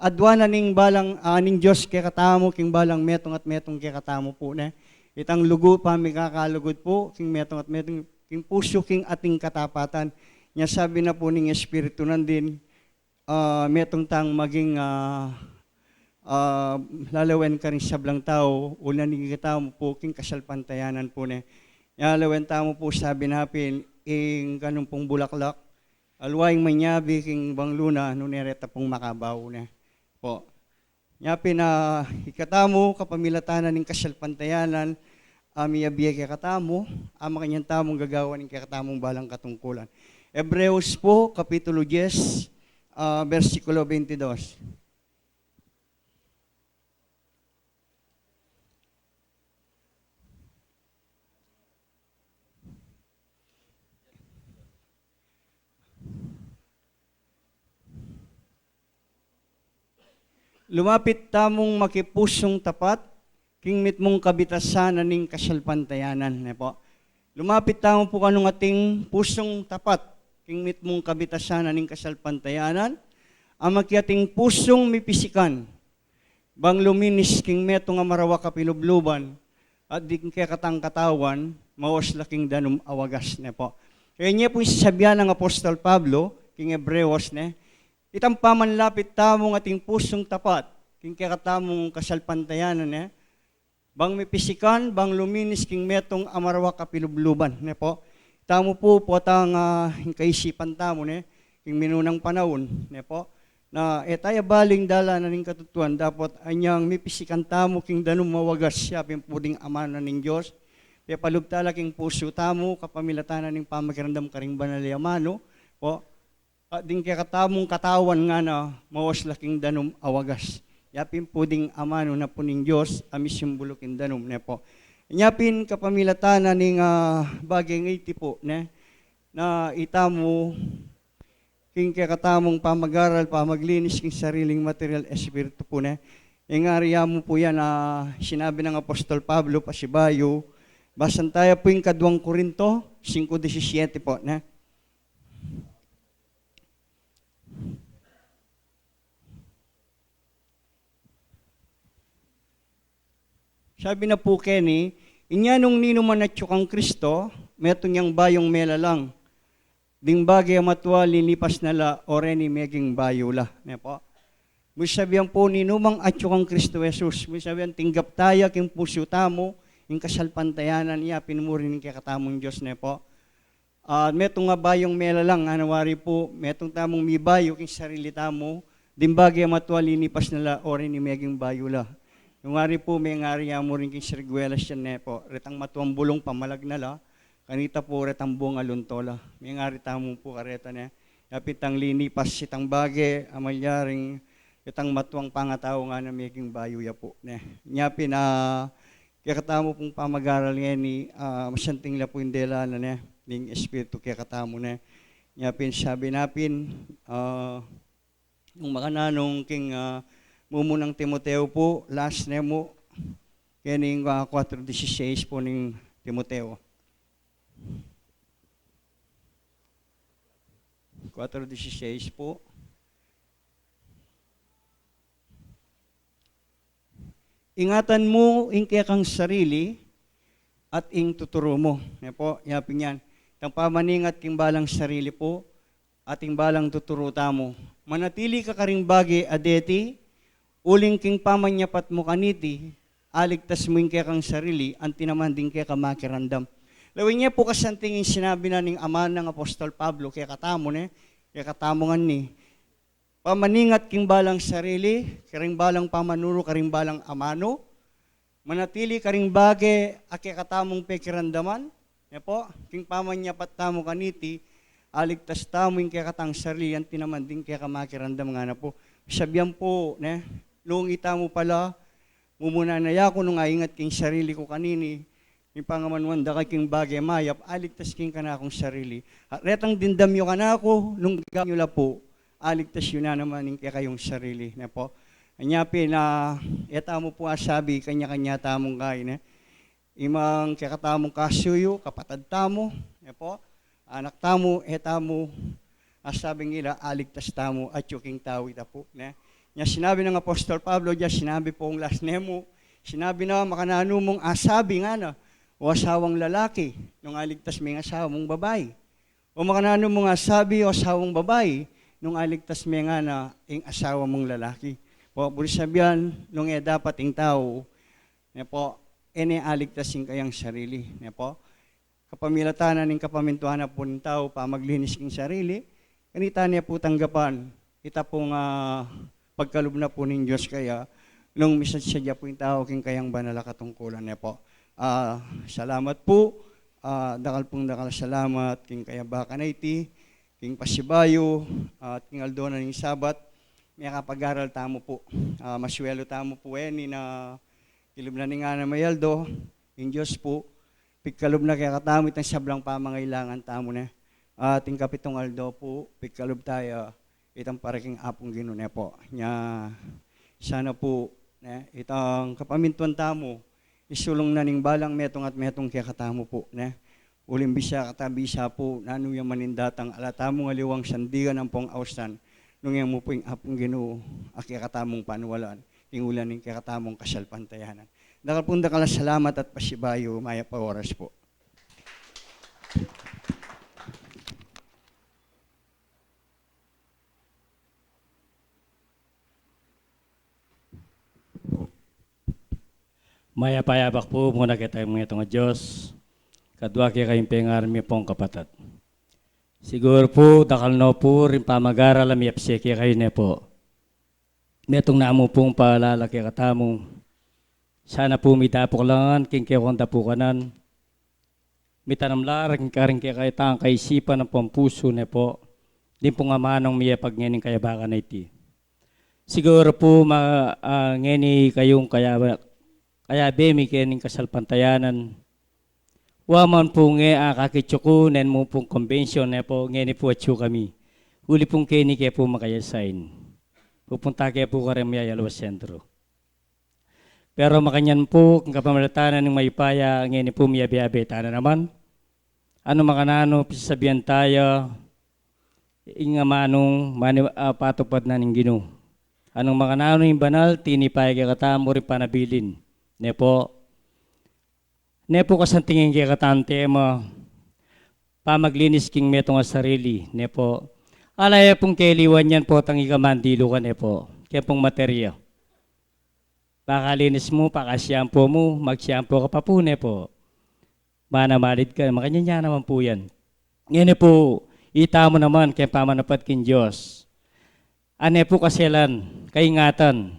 adwana ning balang ning Diyos kaya katamo, king balang metong at metong kaya katamo po na. Itang lugo pa may kakalugod po, king metong at metong, king puso, king ating katapatan. Nya sabi na po ning Espiritu nandin, metong tang maging lalawen ka rin sablang tao, una ning katamo po, king kasalpantayanan po na. Lalawen tamo po sabi napin, ing kanong pong bulaklak, alwaing manyabi king bangluna, nunereta pong makabaw na. Po. Yapin ikatamo, kapamilatanan ng kasalpantayanan, miyabiya kaya katamo, ama kanyang tamong gagawa ng kaya katamong balang katungkulan. Hebreos po, Kapitulo 10, versikulo 22. lumapit tamong makipusong tapat, king mit mong kabitasan aning kasalpantayanan. Ne po. Lumapit tamo po kanong ating pusong tapat, king mit mong kabitasan aning kasalpantayanan, ang makiating pusong mipisikan, bang luminis king meto nga marawa kapilubluban, at di kaya katang katawan, mawas laking danum awagas. Ne po. Kaya niya po isasabihan ng Apostol Pablo, king Hebreos, ne, itang pamanlapit tamong ating pusong tapat, king kaya katamong kasalpantayanan, ne, bang mipisikan, bang luminis king metong amarawa kapilubluban. Ne po. Tamo po tang kaisipan tamo, ne, king minunang panahon. Ne po. Na tayo baling dala na ning katutuan, dapat anyang mipisikan tamo king danum mawagas siya, pimpuding ama na ning Diyos. Kaya palugtala king puso tamo, kapamilatan na ning pamakiramdam karing banal yamano, po, at din kaya katamong katawan nga na mawas laking danum awagas. Yapin puding amano na po ning Diyos, amis yung bulukin danum, ne po. Yapin kapamilatan na ning bagay ngiti po, ne, na itamo, king katamong pamag-aral, pamaglinis king sariling material espiritu po na. Yung area mo po yan na sinabi ng Apostol Pablo, pasibayo, basan tayo po yung 2 Korinto, 5:17 po na. Sabi na po Kenny, inya nung ninuman at yung Kristo, meto niyang bayong mela lang. Ding bagay matwa linipas nala oreni meging bayula. Ne po. Musabihan po ni numang atyo kang Kristo Jesus. Musabihan tinggap tayo king puso tamo, yung kasalpantayanan niya, pinumurin kay katamong Diyos. Ne po. Metong nga bayong mela lang, anawari po, metong tamong mi bayo king sarili tamo, ding bagay matwa linipas nala oreni meging bayula. Yung ngari po, may ngari mo rin king siriguelas yan. Ne po. Retang matuang bulong pamalag nala, kanita po retang buong aluntola. May nga ritamo po kareta niya. Yapitang linipas sitang bage, amalyaring itang matuang pangataw nga na making bayuya po. Nyapin na kaya katamo pong pamag-aral nga ni masanting la po yung dela na niya, ning espiritu kaya katamo na. Nyapin sabi napin, nung makananong king mumunang Timoteo po, last nemo, kaya ning 4:16 po ning Timoteo. 4:16 po. Ingatan mo ing kaya kang sarili at ing tuturo mo. Yan po, yapin yan. Itang pamaningat king balang sarili po at ing balang tuturo tamo. Manatili ka karing bagi adeti, uling king pamanyapat mo kaniti, aligtas mo ing kaya kang sarili, anti naman din kaya ka makirandam. Lawin niya po kasantingin sinabi na ning ama ng Apostol Pablo, kaya katamo kaya katamongan ni, pamaningat king balang sarili, karing balang pamanuro, karing balang amano, manatili karing bage, kaya katamong pekirandaman, ya po, king pamanyapat tamo kaniti, aligtas tamo yung kaya katang sarili, yan tinaman din kaya kamakirandam nga na po. Sabihan po, noong itamo pala, mumuna na yako nung ingat king sarili ko kanini, yung pangamanwan da king bagay mayap, aligtas king ka na akong sarili. At retang dindamyo ka na ako, nung gamyo la po, aligtas yun na naman yung kaya kayong sarili. Na po. Anyapi na, eta mo po asabi, kanya-kanya tamong kain. Imang kaya katamong kasuyo, kapatad tamo, na po, anak tamo, eta mo, asabing nila, aligtas tamo, at yuking tawid po. Na sinabi ng Apostol Pablo, sinabi po ang last nemo, sinabi na makanano mong asabi nga na, o asawang lalaki, nung aligtas may asawa mong babae. O makanano mong asabi o asawang babae, nung aligtas may nga na ing asawa mong lalaki. Po, bulis sabihan, nung dapat ing tao, po, aligtas ing kayang sarili. Po, kapamilatanan ing kapamintuhan na po ng tao, pamaglinis ing sarili, kanita niya po tanggapan, ita pong pagkalub na po ng Diyos kaya, nung misadya po yung tao, king kayang banala katungkulan niya po. Salamat po, dakal salamat, king kaya baka na iti, king pasibayo, at king aldona ng sabat, may kapag-aral tamo po. Maswelo tamo po na kilub na ni nga na mayaldo, yung Diyos po, pigkalub na kaya katamo itang sablang pamangailangan tamo na. Ating kapitong aldo po, pigkalub tayo, itang paraking apong ginune po. Nya, sana po itang kapamintuan tamo isulong na ning balang metong at metong kaya katamo po ulim bisya katabi siya po nanu yung manindatang alatamo nga liwang sandigan ng pong austan nung yung mo po yung apong Ginoo aki katamong panuwalaan tingulan ng kaya katamong kasalpantayanan. Dakal pong dakala salamat at pasibayo maya pa oras po. Maya payabak po muna kita mga itong Diyos. Kadwa kaya kayong pengarmi pong kapatat. Siguro po, dakal no po, rin pamagara lam yapsi kaya kayo na po. Metong naamo pong paalala kaya katamong. Sana po mitapok langan, king kaya kong tapukanan. Mitanamlar, king karing kaya kayo tang kaisipan ng pampuso na po. Din po nga manong miya pag ngayon kaya baka na iti. Siguro po, ngeni kayong kaya bemi kening kasalpantayanan. Waman po nga kakitsuko nen mo pong convention na po ngeni po atsu kami. Uli pong keni kaya po makayasain. Pupunta kaya po karemya Yalwas Sentro. Pero makanyan po kung kapamalatanan ng maypaya ngeni po miyabi-abi na naman. Ano makanano pisasabihan tayo inga manong patupad na ng Ginoo. Anong makanano yung banal tinipay kaya katamo rin panabilin. Nepo kasantingin kaya katante mo pamaglinis king metong sarili. Nepo alaya pong kailiwan yan po tang ikamandilo ka nepo kaya pong materya. Pakalinis mo, pakasyampoo mo, magsyampoo ka pa po nepo. Manamalid ka, makanya naman po yan. Ngayon po, ita mo naman kaya pamanapat king Diyos. Ane po kasilan, kaingatan,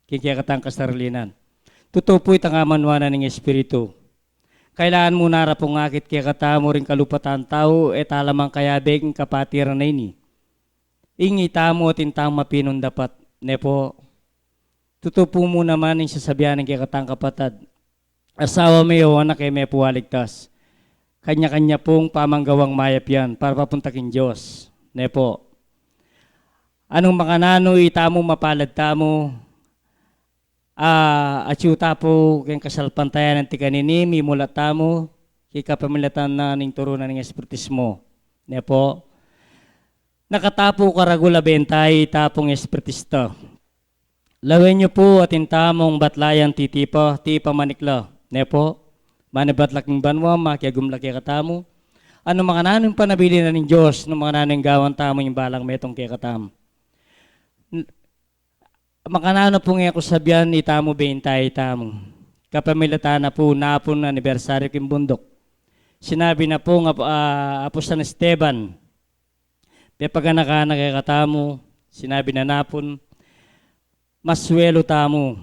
kaya katang kasarilinan. Totoo po itang amanwana ng Espiritu. Kailangan mo narapong akit kaya katamo rin kalupatan tao et alamang kayabing kapatiran na ini. Ingita mo tintang mapinon dapat. Nepo, totoo po mo naman yung sasabihan ng kaya katang kapatad. Asawa mo yung anak kay may puwaligtas. Kanya-kanya pong pamanggawang mayap yan para papuntakin Diyos. Nepo, anong makanano itamo mapalad tamo, asyuta po kayong kasalpantayan ng tikanini, mimulat tamo, kikapamilatan na ning turunan ng espiritismo. Nepo, nakatapo karagula bentay tapong espiritista. Lawin niyo po atin tamong batlayan titipa, tipa manikla. Nepo, manibatlaking banwa, makiagumlaki katamo. Ano mga nanong panabili na ng Diyos, no mga nanong gawan tamo yung balang metong kaya katamo. Makanano po nga ako sabihan, itamo bentay itamo. Kapamilata na po napon na anibersaryo king bundok. Sinabi na po nga Apostol Esteban, pepagana kay katamo, sinabi na napon, maswelo tamo,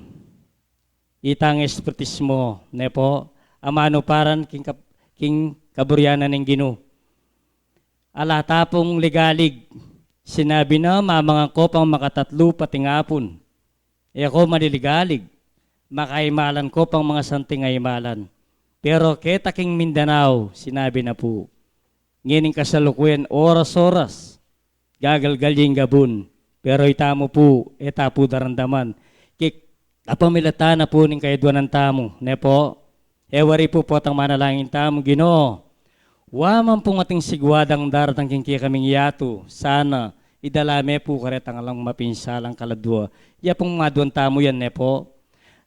itang espiritismo, nepo, amano paran king kaburyanan ng Ginoo. Ala tapong ligalig, sinabi na mamangang ko pang makatatlo patingapon. E ako maliligalig, makaimalan ko pang mga santing aimalan. Pero ketaking Mindanao, sinabi na po, ngining kasalukuyan oras-oras, gagalgal yung gabon. Pero itamo po, etapo darandaman. Kapamilata na po ning kaidwan ng tamo. Nepo, ewari po po tang manalangin tamo, Ginoo. Waman pong ating sigwadang daratang kingki kaming yato. Sana, idalame po karetang alang mapinsalang kaladwa. Ya pong maduan tamo yan, nepo.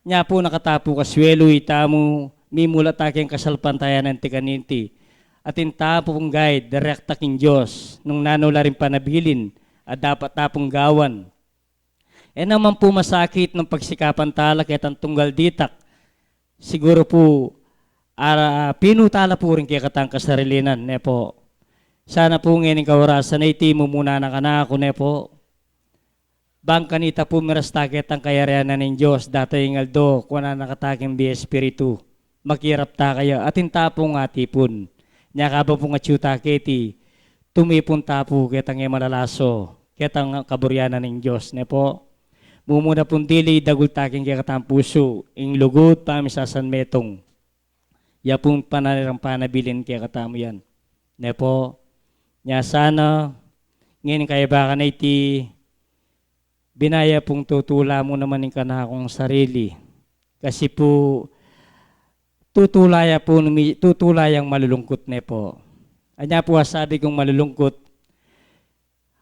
Nya po nakatapo kaswelo itamo, mimulat aking kasalpantayan ng tikaninti. Atin tapo pong guide, direkta king Diyos, nung nanula rin panabilin, at dapat tapong gawan. E naman po masakit ng pagsikapan tala kaya tunggal ditak. Siguro po, pinutala po rin kaya katang kasarilinan, nepo. Sana po ngayon kaurasan na itimo muna na kanako, nepo. Bang kanita po mirastakit ang kayarianan ng Diyos, dati yung aldo, kung na nakataking bi Espiritu. Makirap ta kayo, atin tapong atipon. Nya kaba po nga tiyuta keti, tumipon tapo kitang malalaso, kitang kaburyanan ng Diyos, nepo. Mumuna pong dili, dagul taking kaya katang puso, ing lugod pa misasan metong. Ya pong panalirang panabilin kaya katamo yan. Nepo, nya sana, ngayon kaya baka na iti, binaya pong tutula mo naman yung kanakong sarili. Kasi po, tutulayang malulungkot ne po. Anya po sabi kong malulungkot,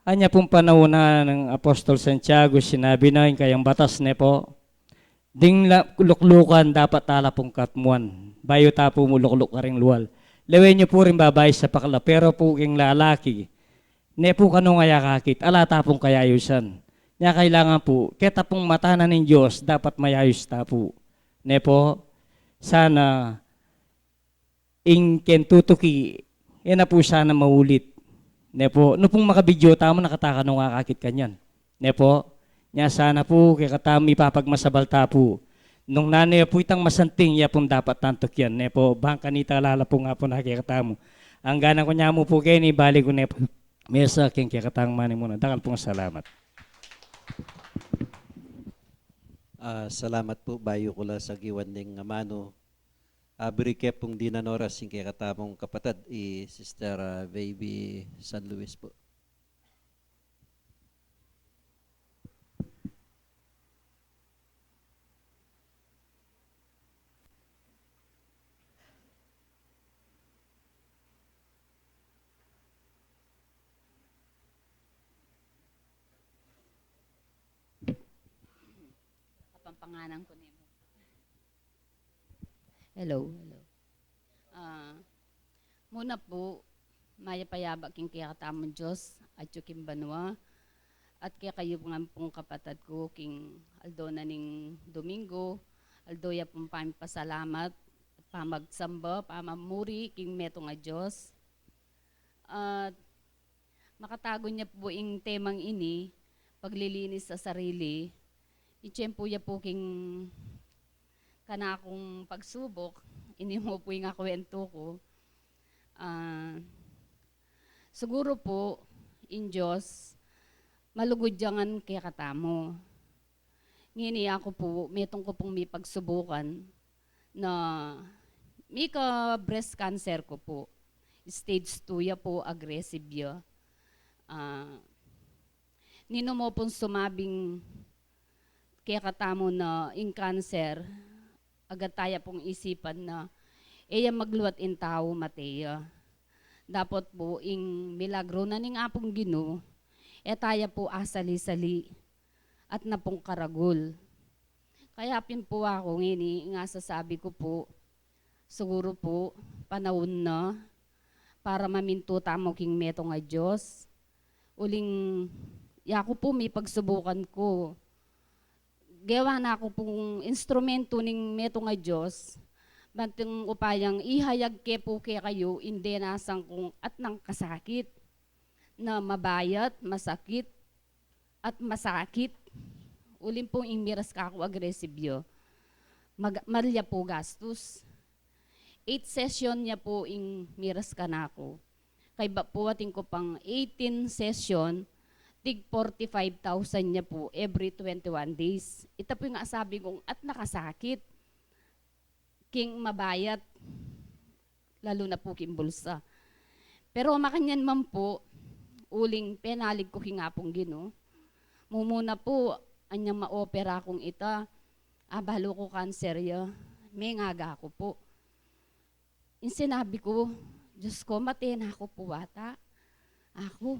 anya pong panahon na ng Apostol Santiago, sinabi na yung kayang batas ne po, ding luklukan dapat tala pong katmuan. Bayo tapo mo lukluk ka rin luwal. Lewen nyo po rin babay sa pakla, pero po king lalaki, ne po kano nga yakakit, alata pong kayayusan. Nya kailangan po, keta pong mata na ng Diyos, dapat mayayos ta po. Ne po, sana ing kentutuki, yan na po sana maulit. Ne po, no pong makabidyo, tamo nakataka nung kakakit kanyan. Ne po, nya sana po, kaya katami papagmasabalta po. Nung nanay po itang masanting, ya pong dapat tantok yan. Ne po, bangka nita lala po nga po nakikatamo. Ang ganang ko niya mo po kayo, ni bali ko ne po, mesa king kikatang mani muna. Dakal pong salamat. Salamat po, bayo ko lang sa giwan ng mano. Birikep pong dinanoras yung kaya katamong kapatid, Sister Baby San Luis po. Kapampanganan ko nimo. Hello, hello. Muna po, maya payaba king kaya katamong Diyos at yung banwa at kaya kayo nga pong kapatid ko king Aldona ning Domingo, Aldoya pong pasalamat, pamagsamba, pamamuri king meto nga Diyos. At makatago niya po ing temang ini, paglilinis sa sarili, itsyempo ya po king kanakong pagsubok, ini mo po yung kwento ko. Siguro po, in Diyos, malugod jangan kaya katamo. Ngini ako po, metong ko pong may pagsubukan na may ka breast cancer ko po. Stage 2 ya po, aggressive ya. Nino mo pong sumabing kaya katamo na in cancer, agad tayo pong isipan na iya magluwat in tao Matea. Dapat po ing milagro na ning apong Ginoo, tayo po asali-sali at napong karagol. Kaya pin po ako ngini nga sasabi ko po, siguro po panahon na para maminto tamo king meto nga Diyos. Uling yako po may pagsubukan ko. Gawa na ako pong instrumento ning meto nga Diyos, banteng upayang ihayag ke po ke kayo, hindi nasang kong at nang kasakit, na mabayat, masakit, at masakit. Ulim pong imiras ka ako agresibyo. Marya po gastos. 8 session niya po ing miras ka na ako. Kay ba po ating ko pang 18 session, tig 45,000 niya po every 21 days. Ito po yung sabi kong at nakasakit. King mabayat, lalo na po king bulsa. Pero makanyan man po, uling penalig ko hingapong Ginoo. Mumuna po, anyang ma-opera kong ita, balo ko cancer ya, may ngaga ako po. Yung sinabi ko, Diyos ko, matina ako po ata. Ako.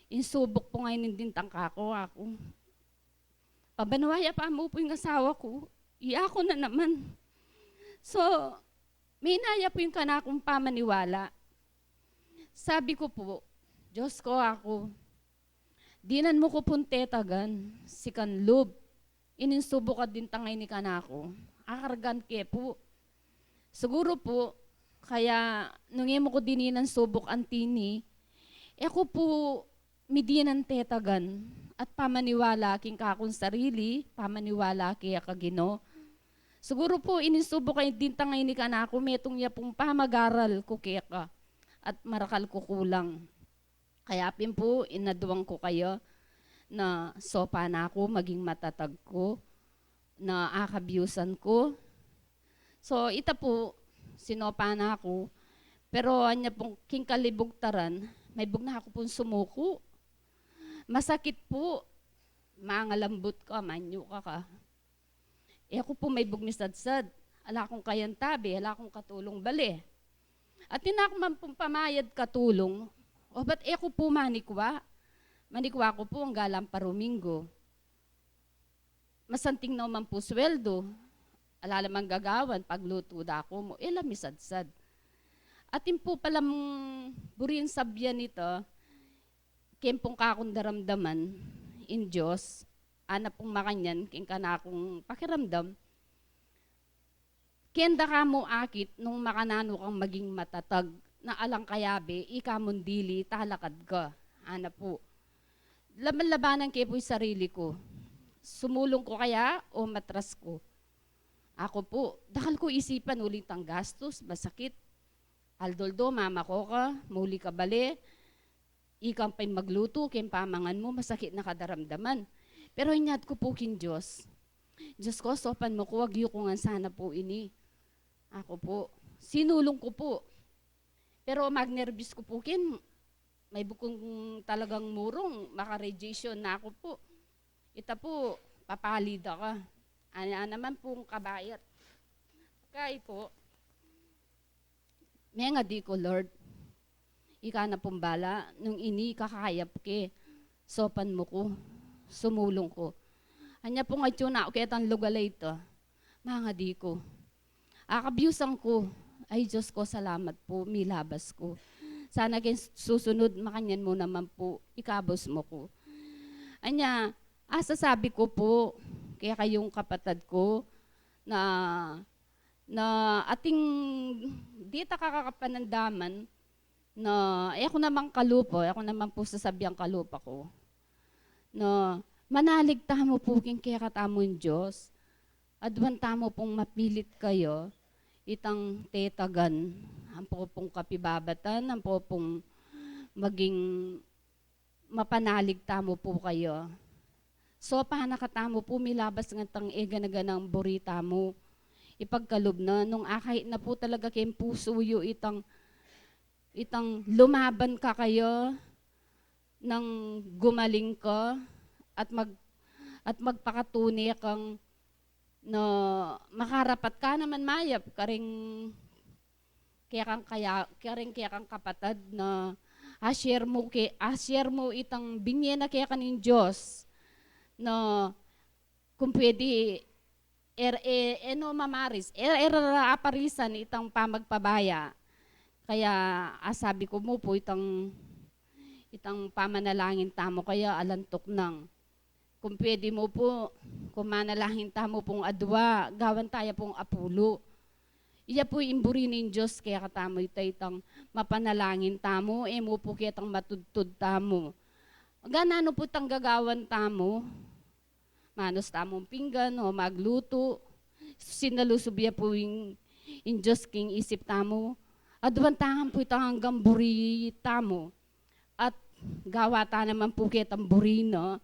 Insubok po ngayon din tangka ko ako. Pabanwaya pa mo po yung asawa ko. Iya ko na naman. So, may naya po yung kanakong pamaniwala. Sabi ko po, Diyos ko ako, dinan mo ko puntetagan, si kanlub. Ininsubok ka din tangay ni kanako. Akargan ke po. Siguro po, kaya nung mo ko dininan subok antini, ako po, midinan tetagan at pamaniwala king kakong sarili, pamaniwala kaya kagino. Siguro po inisubok kayo din tangay ni kanako, metong ya pong pamagaral ko kaya ka at marakal ko kulang. Kaya pin po, inaduwang ko kayo na sopa na ako, maging matatag ko, na akabyusan ko. So ita po, sinopa na ako, pero anya pong king kalibugtaran, may bug na ako pong sumuko. Masakit po. mangalambot ka, manyo ka. Eh ako po may bugnisadsad. Ala akong kayantabi, ala akong katulong bali. At tinakman pong pamayad katulong, o ba't ako po manikwa? Manikwa ko po ang galang parumingo. Masanting naman po sweldo. Alalamang gagawan, pagluto da ako mo, lamisadsad. At yung po palang burin sabyan nito, kempong kakong daramdaman in Diyos, ana pong makanyan, king ka na akong pakiramdam, kenda ka mo akit nung makanano kang maging matatag, na alang kayabe, ikamon dili, talakad ka. Ana po. Laban-labanan kayo po yung sarili ko. Sumulong ko kaya o matras ko? Ako po, dakal ko isipan ulit ang gastos, masakit. Aldoldo, mama ko ka, muli ka bali, ikang pa'y magluto, kin pamangan mo, masakit na kadaramdaman. Pero inyat ko po kin Diyos. Diyos ko, sopan mo ko, wag ko nga sana po ini. Ako po, sinulong ko po. Pero magnervous ko po kin, may bukong talagang murong, maka-radiation na ako po. Ita po, papalida ka. Ano naman pong kabayat. Kaya po, may nga di ko, Lord, ika na pong bala, nung ini kakayap ke, sopan mo ko, sumulong ko. Anya po nga ito na, kaya tan lugalay ito, mga di ko. Akabyusan ko, ay Diyos ko, salamat po, milabas ko. Sana kayo susunod, makanyan mo naman po, ikabos mo ko. Anya, sabi ko po, kaya kayong kapatid ko, na ating di ta kakakapanandaman, na ako naman kalupo, ako naman po sasabihan kalupa ko, na manaligta mo po king kaya katamon Diyos, adwan tamo pong mapilit kayo, itang tetagan, ang po pong kapibabatan, ang po pong maging mapanaligta mo po kayo. So, pahanakatamo po, milabas ng tang ganang burita mo. Ipagkalob na, nung akay na po talaga kayong puso yo, itang lumaban ka kayo, nang gumaling ka, at magpakatuni kang, na makarapat ka naman mayap, karing kaya kang kapatid na share mo itang binye na kaya kaning Diyos, no, kung pwede, mamaris, aparisan itang pamagpabaya. Kaya sabi ko mo po, itang pamanalangin tamo, kaya alantok nang. Kung pwede mo po, kung manalangin tamo pong adwa, gawan tayo pong apulo. Iya po imburinin Diyos, kaya katamo itang mapanalangin tamo, mo po kaya tang matudtud tamo. Ganano po tang gagawan tamo, manos tamong pinggan o magluto, sinalusubya po in Diyos king isip tamo, adwantahan po itang hanggang buri tamo, at gawata naman po kitang buri no,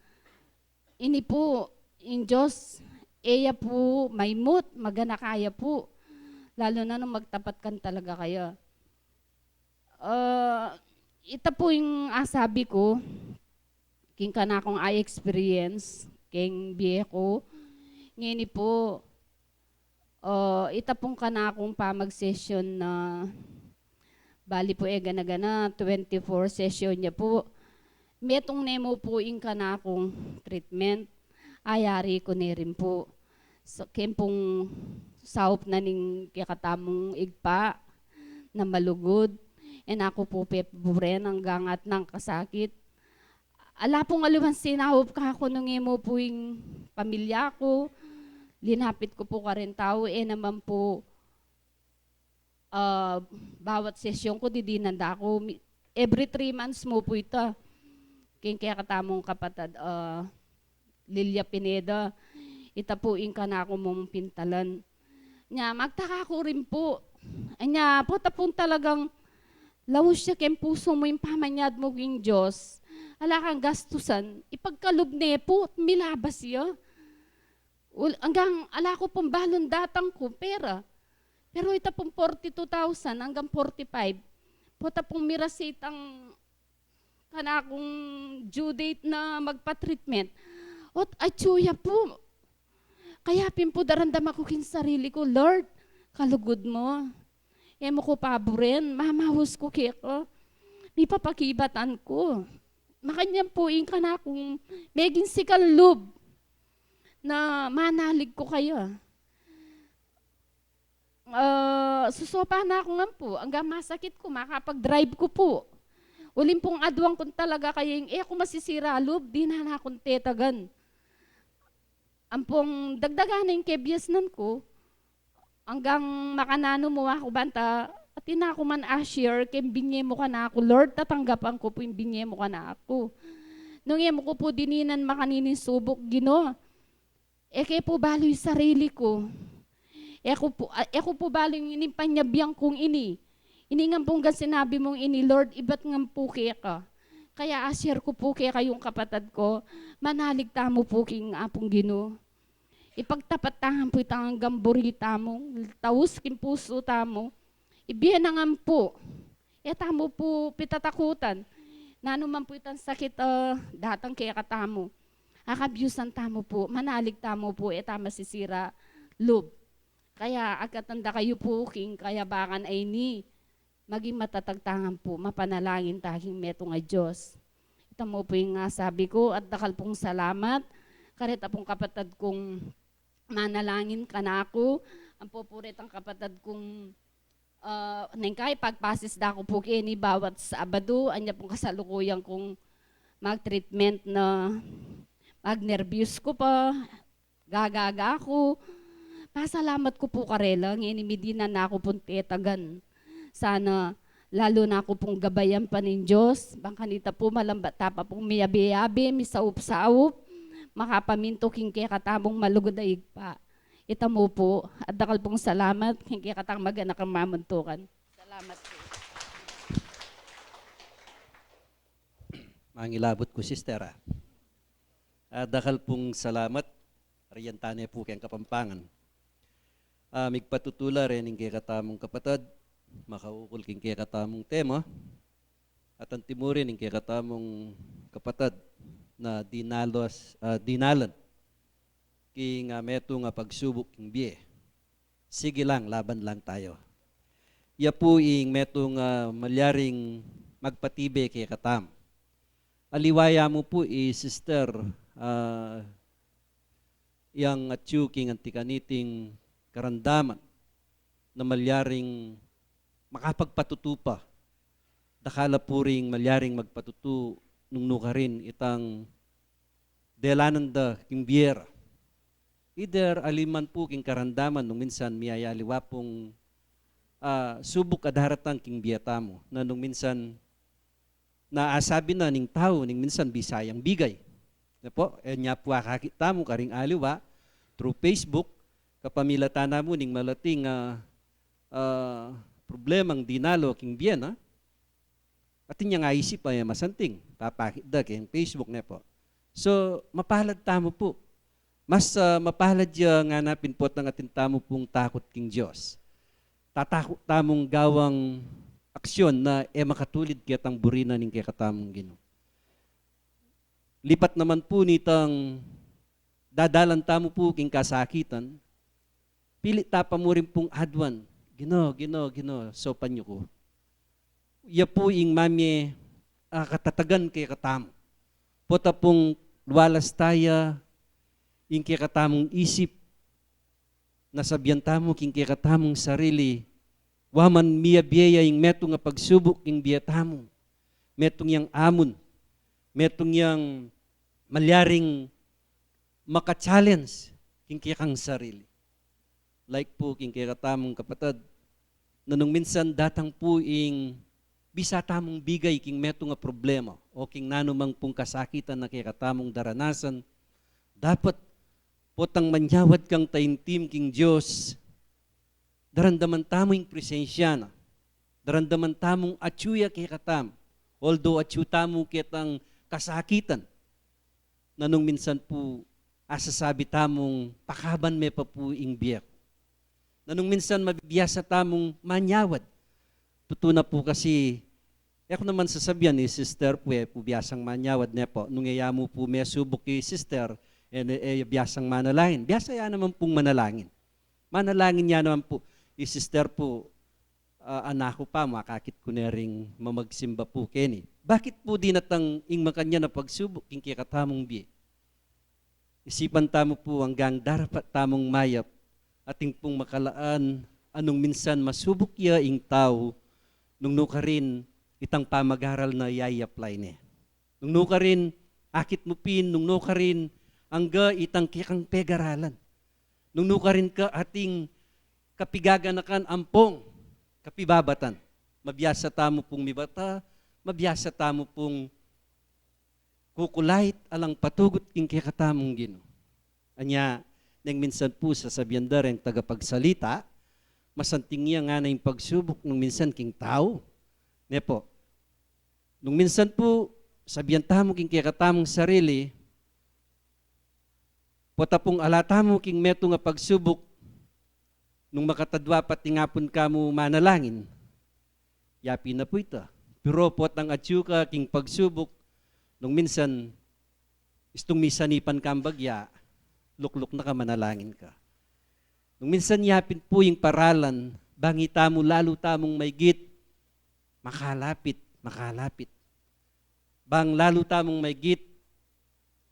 ini po in Diyos, eya po may mood, magana kaya po, lalo na nung magtapat kan talaga kayo. Ita po yung asabi ko, king ka na akong experience, king biye ko, ngini po, ita pong ka na akong pamag-session na, bali po gana-gana, 24 session niya po, metong nemo po yung ka na akong treatment, ayari ko na rin po. So, kempong saup na ning kakatamong igpa, na malugod, ako po pepuren ang gangat ng kasakit. Ala pong aluman sinahop ka ako nung mo po yung pamilya ko. Linapit ko po ka rin tao. Naman po, bawat sesyon ko, didinanda ko. Every 3 months mo po ito. Kaya katamong kapatid, Lilia Pineda, ita po yung ka na ako mong pintalan. Nya, magtaka ko rin po. Anya, po tapong talagang lawos siya kem puso mo yung pamanyad mo yung Diyos. Ala kang gastusan, ipagkalob ne po, milabas siya. Hanggang ala ko pong balon datang ko, pera. Pero ita pong 42,000 hanggang 45. Puta pong mirasitang kanakong due date na magpa-treatment. Ot atsuya po. Kaya pimpo darandam ako kin sarili ko, Lord, kalugod mo. Emo ko paborin, mamahus ko kiko. May papakibatan ko. Makanyang puing ka na akong meging sikalub na manalig ko kayo. Susopa na ako nga po. Hanggang masakit ko, makapag-drive ko po. Ulim pong adwang kung talaga kayong, ako masisira loob, di na akong tetagan. Ang pong dagdaganin kebyasnan ko, hanggang makanano mo ako banta, at ina ako man ashir, kem binye mo ka na ako, Lord, tatanggapan ko po yung binye mo ka na ako. Nung mo ko po dininan makaninin subok, Gino, kaya po balo yung sarili ko. Ako po balo yung inipanyabiyang kong ini. Ini nga pong sinabi mong ini, Lord, iba't nga po kaya ka. Kaya ashir ko po kaya kayong kapatid ko, manalig tamo po king apong Gino. Ipagtapat tahan po itang gamborita mo, taus kim puso tamo, ibiyan na nga po. Tamo po pitatakutan. Nano man po itang sakit datang kaya katamo. Akabyusan tamo po, manalig tamo po, tama sisira loob. Kaya agatanda kayo po king kaya bakan ay ni maging matatagtangan po, mapanalangin taging meto nga Diyos. Ito mo po yung sabi ko at dakal pong salamat. Karita pong kapatid kong manalangin ka na ako. Ang pupurit ang kapatid kong nengkay pagpasis da ako po kini bawat Sabado. Anya pong kasalukuyan kong mag-treatment na mag-nervyos ko pa, gagaga ako. Pasalamat ko po karela, ngayon imidinan na ako pong tetagan. Sana lalo na ako pong gabayan pa ng Diyos. Bangkanita po malambata pa pong miyabi-yabi, misaup-saup. Makapaminto king kaya katamong malugodaig pa. Ita mo po, at dakal pong salamat, king kaya katang maganak ang mamuntukan. Salamat po. Mangilabot ko, sister. Dakal pong salamat, Ariantane po kayang Kapampangan. Migpatutula rin ng kaya katamong kapatid, makaukol king kaya katamong tema, at ang timurin ng kaya katamong kapatid na dinalan king meto nga pagsubok king biye. Sige lang, laban lang tayo. Iya po ing meto nga malyaring magpatibe kay katam. Aliwaya mo po sister, yang atyu king antikaniting karandaman na malyaring makapagpatutupa. Dakala po ring malyaring magpatutu nung nukarin itang delananda king biyera. Either aliman po king karandaman nung minsan miyayaliwa pong subok adaratang king biyata mo na nung minsan naasabi na ning tao ning minsan bisayang bigay. Po, nya po akakita mo karing aliwa through Facebook kapamilata na mo ning malating problemang dinalo king biyana. At niya nga isip ay masanting, papakita kayong Facebook na po. So, mapalad tamo po. Mas mapalad nga napin po ng atin tamo pong takot king Diyos. Tatakot tamong gawang aksyon na makatulid kitang burina ning kaya katamong Ginoo. Lipat naman po nitang dadalan tamo po king kasakitan, pilit tapa mo rin pong adwan, Ginoo, so panyo ko. Iya po ing mami katatagan kay katamo. Pota pong luwalas taya ing kay katamong isip nasabyan tamo king kay katamong sarili. Waman miya biyaya ing meto nga pagsubok ing biya tamo. Metong yang amon. Metong yang malyaring maka-challenge king kay kang sarili. Like po king kay katamong kapatid na nung minsan datang po ing bisa tamong bigay king meto nga problema o king nanumang pong kasakitan na kaya katamong daranasan, dapat potang manyawad kang taintim king Diyos, darandaman tamong presensya na, darandaman tamong atsuya kaya katam, although atsu tamo kitang kasakitan, na nung minsan po asasabi tamong pakaban me pa po ing biyak, na nung minsan mabibiyasa tamong manyawad. Tutuna po kasi, ako naman sasabihan ni sister po, pubiyasang manyawad na po, nung mo po may subok kay sister, biyasang manalangin. Biyasa yan naman pong manalangin. Manalangin niya naman po, sister po, anak ko pa, makakit ko na rin mamagsimba po, Kenny. Bakit po di natang ing makanya na pagsubok, king kikatamong biye? Isipan tamo po hanggang darapat tamong mayap, ating pong makalaan, anong minsan masubok ya ing tao, nung nuka rin itang pamag-aral na i-apply niya. Nung nuka rin, akit mo pin, nung nuka rin, angga itang kikang pegaralan. Nung nuka rin ka ating kapigaganakan ampong, kapibabatan. Mabiyasa tamo pong mibata, mabiyasa tamo pong kukulait alang patugot king kikatamong Gino. Anya, nang minsan po sasabihan da rin tagapagsalita, masanting niya nga na yung pagsubok nung minsan king tao. Nepo, nung minsan po, sabihan tamo king kikatamong sarili, pota pong alatamo king meto nga pagsubok, nung makatadwa pati nga pun kamo manalangin, yapi na po ito. Pero pot ang atyuka king pagsubok, nung minsan, istong misanipan kang bagya, lukluk na ka, manalangin ka. Nung minsan yapin po yung paralan, bangi tamo lalo tamong maygit, makalapit. Bang lalo tamong maygit,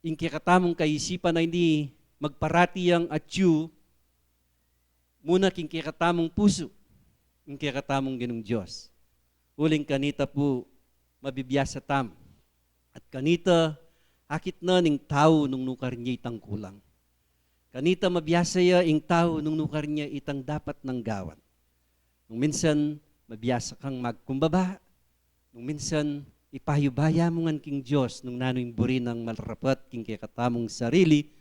yung kikatamong kaisipan na hindi magparati ang atyu, muna king kikatamong puso, king kikatamong Ginong Diyos. Uling kanita po, mabibiyasa tam. At kanita, akit na ning tao nung nukar niya itang kulang. Kanita mabiyasa ya ing tao nung nukar niya itang dapat ng gawan. Nung minsan, mabiyasa kang magkumbaba. Nung minsan, ipayubaya mo ngan king Diyos nung nano'y buri ng malrapat king kikatamong sarili,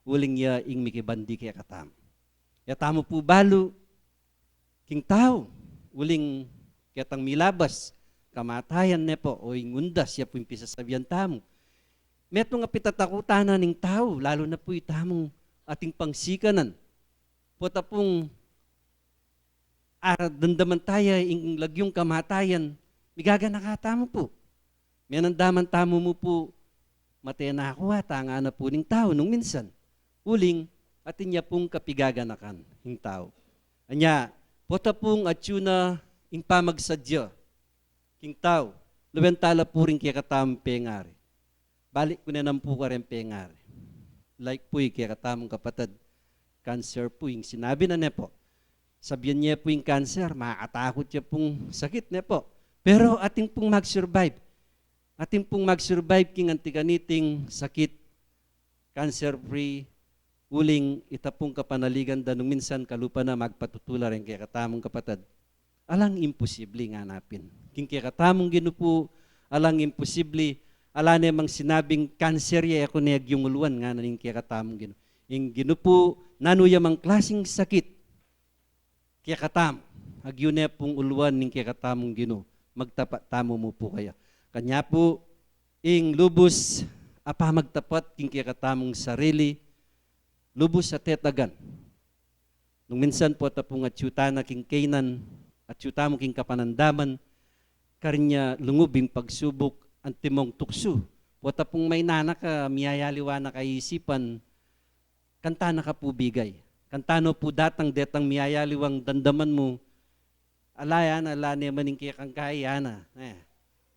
uling niya ing mikibandi kaya katam. Yatamo po balo, king tao, uling kitang milabas, kamatayan ne po, o ingundas, ya po yung pisasabihan tamo. Meto nga pitatakutan na ng tao, lalo na po itamong ating pangsikanan. Pota pong dandaman tayo, ing lagyong kamatayan, migaga nakatamo po. Menandaman tamo mo po, mataya na ako tanga na po ng tao nung minsan. Uling, atin niya pong kapigaganakan ng tao. Anya, pota pong atyuna ing pamagsadya, king tao, luwentala po rin kaya katamang pengari. Balik ko na ng po ka rin pengari. Like po yung kaya katamang kapatid, cancer po yung sinabi na niya po. Sabihan niya po yung cancer, makakatakot niya pong sakit niya po. Pero ating pong mag-survive. Ating pong mag-survive king antikaniting sakit, cancer-free, uling itapong kapanaligan danong minsan kalupa na magpatutula rin kaya katamong kapatid. Alang imposible nga napin. King kaya katamong Gino po, alang imposible, ala namang sinabing cancer ya ako niyag yung uluan nga naning kaya katamong Gino. Yung Gino po, nanuyamang klaseng sakit, kaya katam, agyo na pong uluan ning kaya katamong Gino, magtapat tamo mo po kaya. Kanya po, ing lubos, apa magtapat king kaya katamong sarili, lubos sa tetagan. Nung minsan po tapong atyutana king kainan, atyutamo king kapanandaman, karinya lungubing pagsubok, antimong tukso. Po tapong may nana ka, miyayaliwa na kaisipan, kanta na ka po bigay. Kantano po datang detang miyayaliwang dandaman mo, alayan, ala naman yung kaya kang kayana.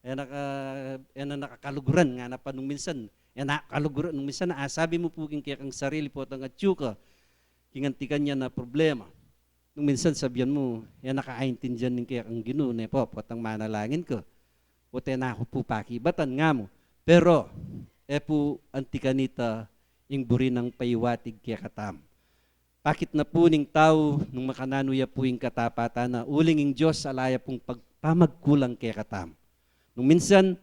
Yan nakakaluguran nga na pa nung minsan, yan nakakaluguran nung minsan na sabi mo po king kaya kang sarili po at ang atyuka, kingantikan niya na problema. Nung minsan sabihan mo, yan nakakaintindihan ng kaya kang Gino, po, at ang manalangin ko. O na ako po pakibatan nga mo. Pero, po antikanita, ing buri ng paiwatig kaya katam. Pakit na po ning tao, nung makananuya po yung katapatan na uling ing Diyos alaya pong pagpamagkulang kaya katam. Nung minsan,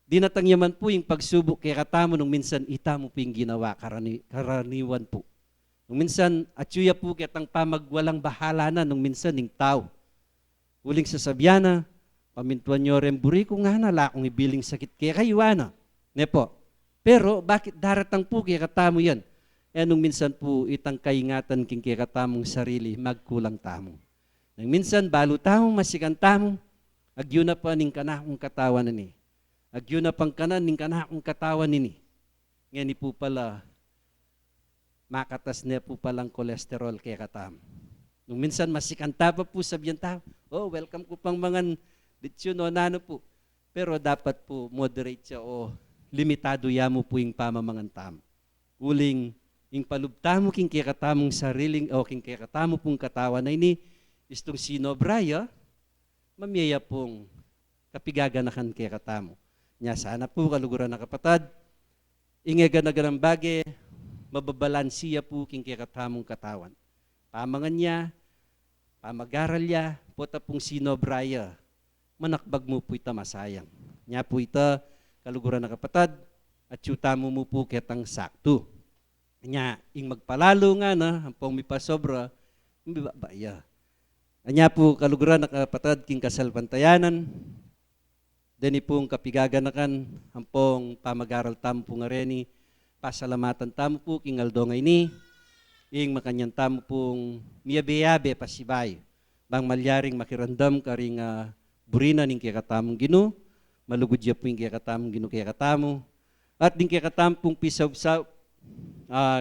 dinatangyaman po yung pagsubok kaya katamo, nung minsan itamo po yung ginawa, karaniwan po. Nung minsan, atyuya po kitang pamagwalang bahala na, nung minsan ning tao. Uling sasabyana, pamintuan nyo rin, buri ko nga na, lakong ibiling sakit kaya kayo, ano? Nepo. Pero, bakit daratang po kaya katamo yan? Nung minsan po, itang kaingatan king kaya katamong sarili, magkulang tamo. Nung minsan, balo tamong masikan tamo, agyo na pa ning kanakong katawan na ni. Agyo na pang kanan ning kanakong katawan nini. Ngayon po pala, makatas na po palang kolesterol kaya katam. Nung minsan masikanta pa po sabihan tao, oh, welcome ko pang mga litsyon o nano po. Pero dapat po moderate siya o limitado ya mo po yung pamamangan tam. Uling, yung palubtamo king kaya katamong sariling o king kaya katamo pong katawan na ini, istong sinobraya, mamiyaya pong kapigaganakan kaya katamo. Nya sana po kaluguran na kapatad, ingaganagan ng bagay, mababalansiya po king kaya katamong katawan. Pamangan niya, pamagaral niya, pota pong sinobraya, manakbag mo po ita masayang. Nya po ita, kaluguran na kapatad, at yutamo mo po ketang sakto. Nya, ing magpalalo nga na, ang pong mipasobra, mbibabaya. Anya po, kaluguran na kapatad, king kasalpantayanan, deni pong kapigaganakan, ang pong pamagaral tamo po nga reni, pasalamatan tamo po, king aldo ngay ni, ing makanyan tamo pong miyabe-yabe pasibay, bang malyaring makirandam karing burina ning kaya katamong gino, malugod ya po yung kaya katamong gino kaya katamo, at din kaya katamong pong pisaw-saw,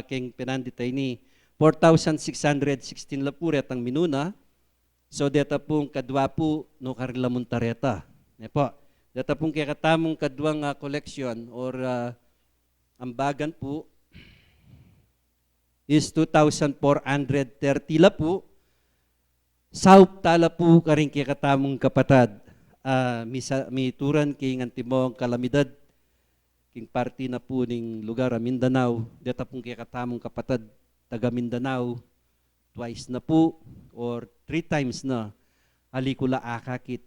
king pinanditay ni 4,616 lapuret ang minuna, so deta pong kadwa po no karilamuntareta. Po, deta pong kaya katamong kadwang collection or ambagan po is 2,430 la po. Saup tala po karing kaya katamong kapatad. Mituran king antimong kalamidad king party na po ning lugar Mindanao. Deta pong kaya katamong kapatad taga Mindanao. Twice na po or 3 times na alikula akakit.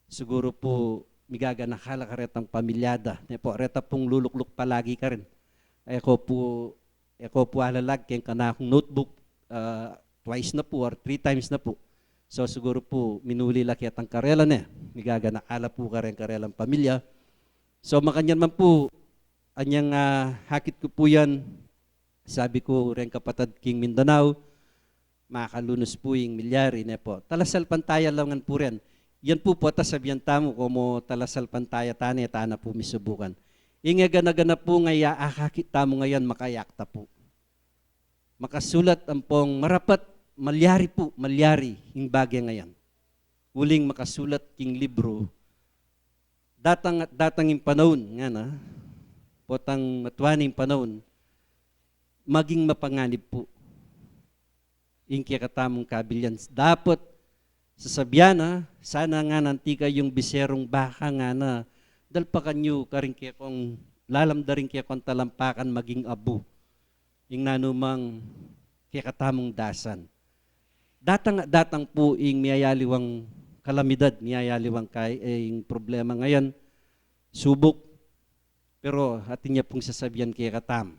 Siguro po migaga nakala ka retang pamilyada. Po, reta pong lulukluk palagi ka rin. Eko po alalag kayong kanakong notebook twice na po or 3 times na po. So siguro po minuli laki at ang karela na. Migaga nakala po ka rin karelang pamilya. So makanyan man po, anyang hakit ko po yan. Sabi ko rin kapatad king Mindanao, makalunos po yung milyari na po. Talasal pantaya langan po rin. Yan po po, sabihan tamo como talasal pantaya tani tana po misubukan. Inga gana-gana po ngaya akakit tamo ngayon makayakta po. Makasulat ang pong marapat, malyari po, malyari yung bagay ngayon. Uling makasulat king libro, datang yung panahon, nga na, potang matuwaning panahon, maging mapanganib po. Yung kaya katamong kabilyan. Dapat, sasabihan na, sana nga nanti yung biserong baka nga na, dalpakan nyo karing kaya kong, lalamdaring kaya kong talampakan maging abo. Yung nanumang kaya katamong dasan. Datang po yung miyayaliwang kalamidad, miyayaliwang yung problema ngayon, subok, pero atin niya pong sasabihan kaya katam,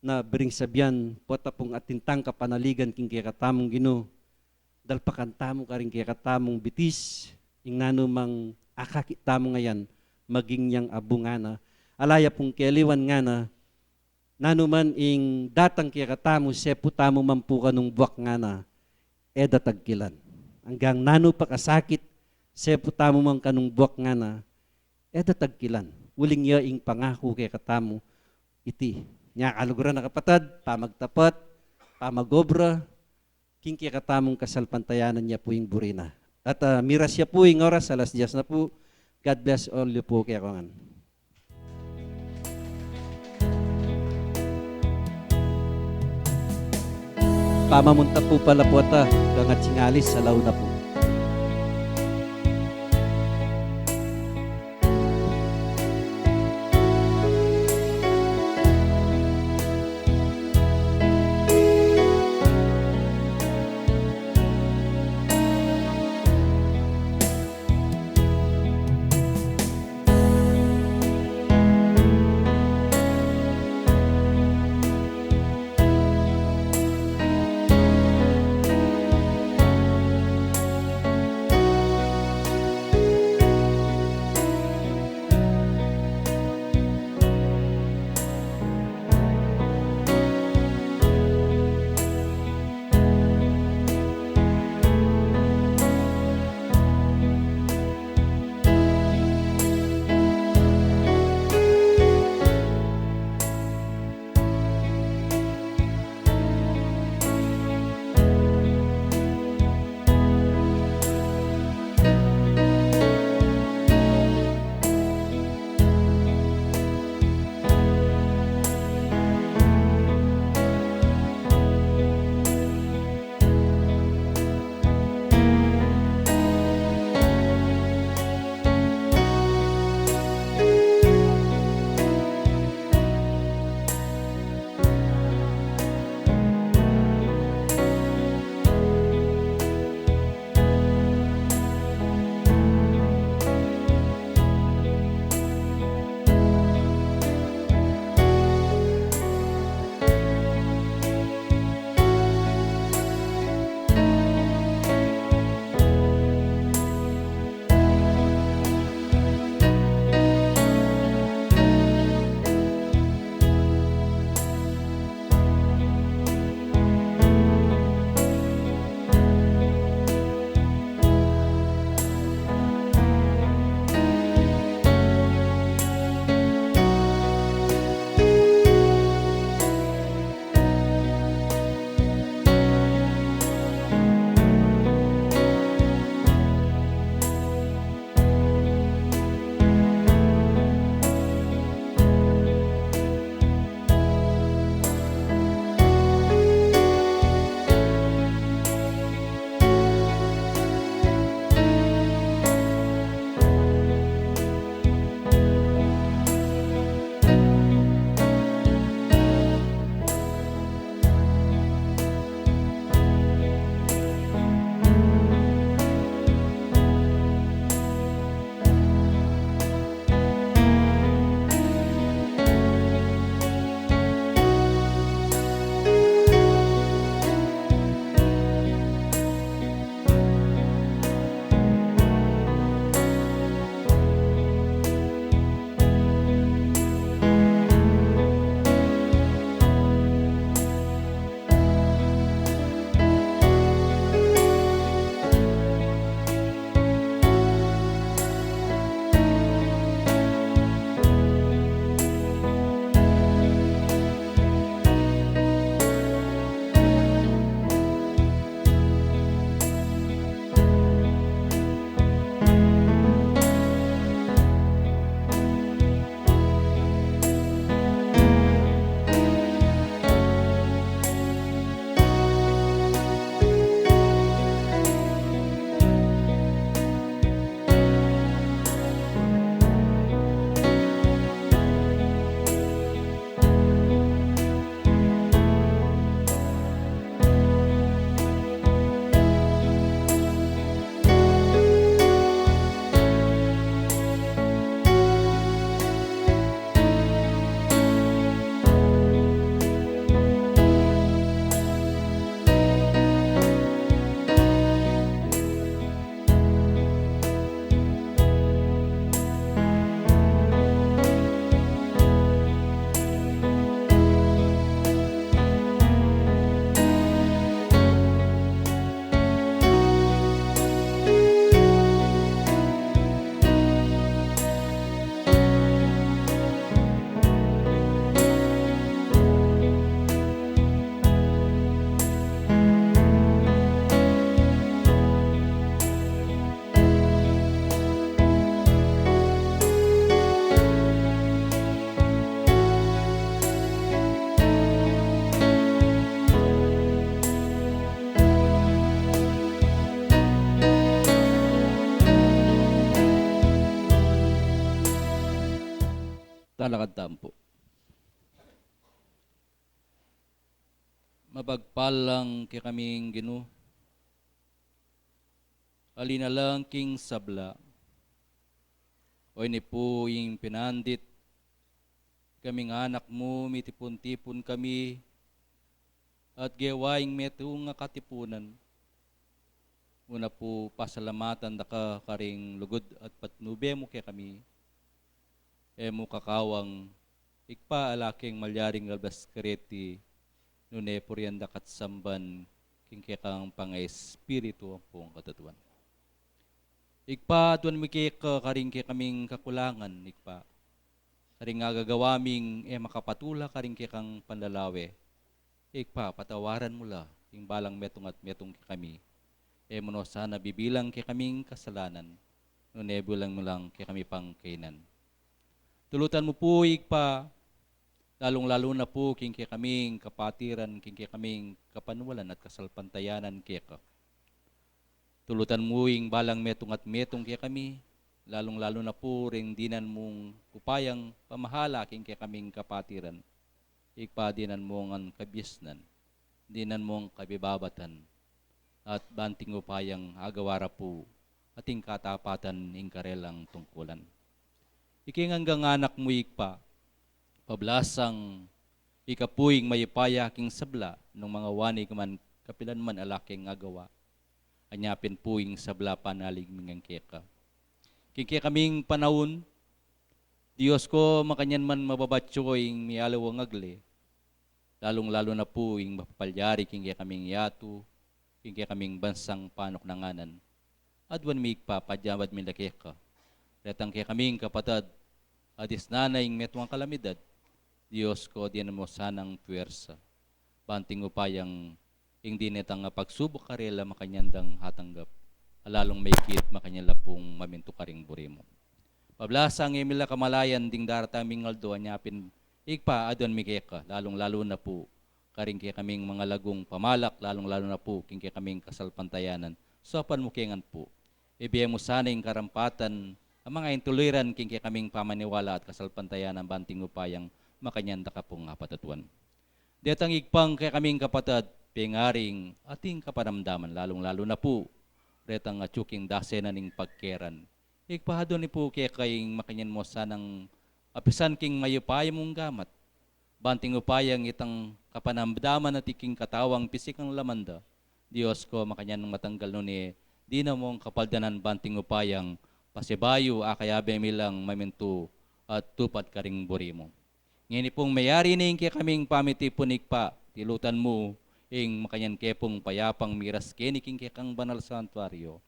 na bering sabihan, pota pong atintang kapanaligan king kaya katamong gino, dalpakan tamo karing kaya katamong bitis, yung nanumang akakit tamo ngayon, maging niyang abungana, alaya pong keliwan nga na, nanuman ing datang kaya katamo, sepo tamo man po kanong buwak nga na, eda tagkilan. Hanggang nano pa kasakit, sepo tamo man kanong buwak nga na, eda tagkilan. Uling niya ing pangako kaya katamo, iti. Nya kaluguran na kapatad, pamagtapat, pamagobra, king kaya katamong kasalpantayanan niya po yung burina. At miras siya po yung oras, alas 10 na po. God bless all you po kaya kongan. Pamamunta po pala po ata, kangat singalis sa launa po. Kalakad po. Mabagpalang kay kaming Ginoo. Alina lang king sabla. O ini po yung pinandit. Kaming anak mo, mitipon-tipon kami. At gawaing meto nga katipunan. Una po pasalamatan da ka karing lugod at patnube mo kay kami. Mo kakawang ikpa alaking malyaring albas kareti nune purianda kat samban kingkekang pang-espiritu ang pong katatuan. Ikpa tuan mikik karing kay kaming kakulangan ikpa. Karing agagawaming makapatula karing kekang pandalawe. Ikpa patawaran mula ing balang metong at metong kami. Mono sana bibilang kay kaming kasalanan. Nune bulang mulang kay kami pang kainan. Tulutan mo po ikpa, lalong-lalo na po kingke kaming kapatiran, kingke kaming kapanwalan at kasalpantayanan keka. Tulutan mo ing balang metong at metong kaya kami, lalong-lalo na po ring dinan mong upayang pamahala kingke kaming kapatiran. Ikpa dinan mong ang kabisnan, dinan mong kabibabatan, at banting upayang agawara po ating katapatan ing karelang tungkulan. Iking hanggang anak mo ikpa, pablasang ikapuing mayipaya king sabla ng mga wani man kapilan man alaking agawa. Anyapin puing sabla panalig mingang keka. Kiki kaming panahon, Diyos ko makanyan man mababatyo ing mialaw ang agle. Lalong-lalo na po ing mapapalyari king kaming yatu, king kaming bansang panok nanganan. Adwan mi ikpa padyawad mi lakeka. Retang kaya kaming kapatad, adis nanaying metwang kalamidad, Diyos ko diyan mo sanang puwersa. Banting upayang ing dinetang pagsubok karela makanyandang hatanggap, alalong may kit makanyala pong maminto karing burimo. Pablasang emila kamalayan ding darataming aldo anyapin, ikpa adon mikeka, lalong-lalo na po, karing kaya kaming mga lagong pamalak, lalong-lalo na po, king kaya kaming kasalpantayanan, sopan mukingan po. Ibigay mo sana yung karampatan, ang mga intuliran kingkaya kaming pamaniwala at kasalpantayan ng banting upayang makanyanda ka pong patatuan. Detang igpang kaya kaming kapatad, pingaring ating kaparamdaman, lalong-lalo na po, retang atsuking dasena ning pagkeran. Igpahado ni po kaya kaying makanyan mo sanang apisan king mayupaya mong gamat. Banting upayang itang kapanamdaman at iking katawang pisikang lamanda. Diyos ko makanyan matanggal nun di na mong kapaldanan banting upayang pasibayo akayabe milang mamintu at tupad karing burimo. Ngayon pong mayari na yung kaya kaming pamitipunik pa, tilutan mo ing makanyan kepong payapang miras keniking kaya kang banal santuario.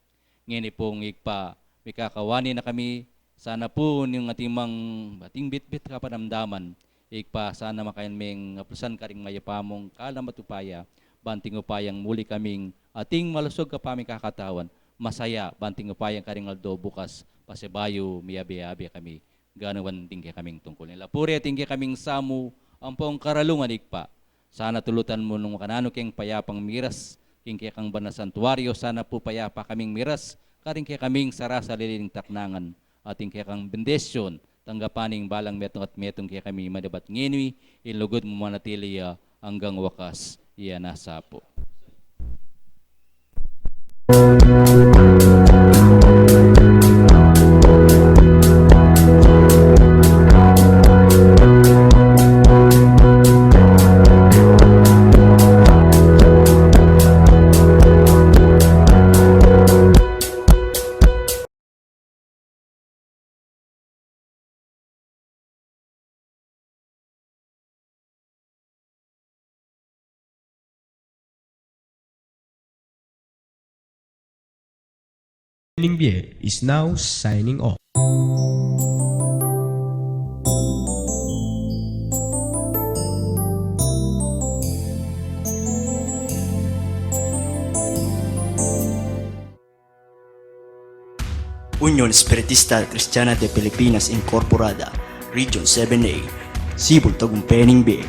Ngayon pong ikpa, may kakawani na kami, sana po yung ating bit-bit kapanamdaman, ikpa sana makayan ming aplasan karing mayapamong kalamatupaya, banting upayang muli kaming ating malusog kapaming kakatawan, masaya, banting upayang karing aldo bukas, pasibayo, miyabi-yabi kami, ganawan din kaya kaming tungkol nila. Puri ating kaya kaming samu, ang pong karalungan ikpa. Sana tulutan mo nung kanano keng payapang miras, king kaya kang banal santuario, sana po payapa kaming miras, karing kaya kaming sarasaliling taknangan, ating kaya kang bendesyon, tanggapaning balang metong at metong kaya kami madabat nginwi, ilugod mo manatili hanggang wakas, iya nasa po. Beer is now signing off. Unión Espiritista Cristiana de Pilipinas Incorporada, Region 7A, Sibol Tagumpay B.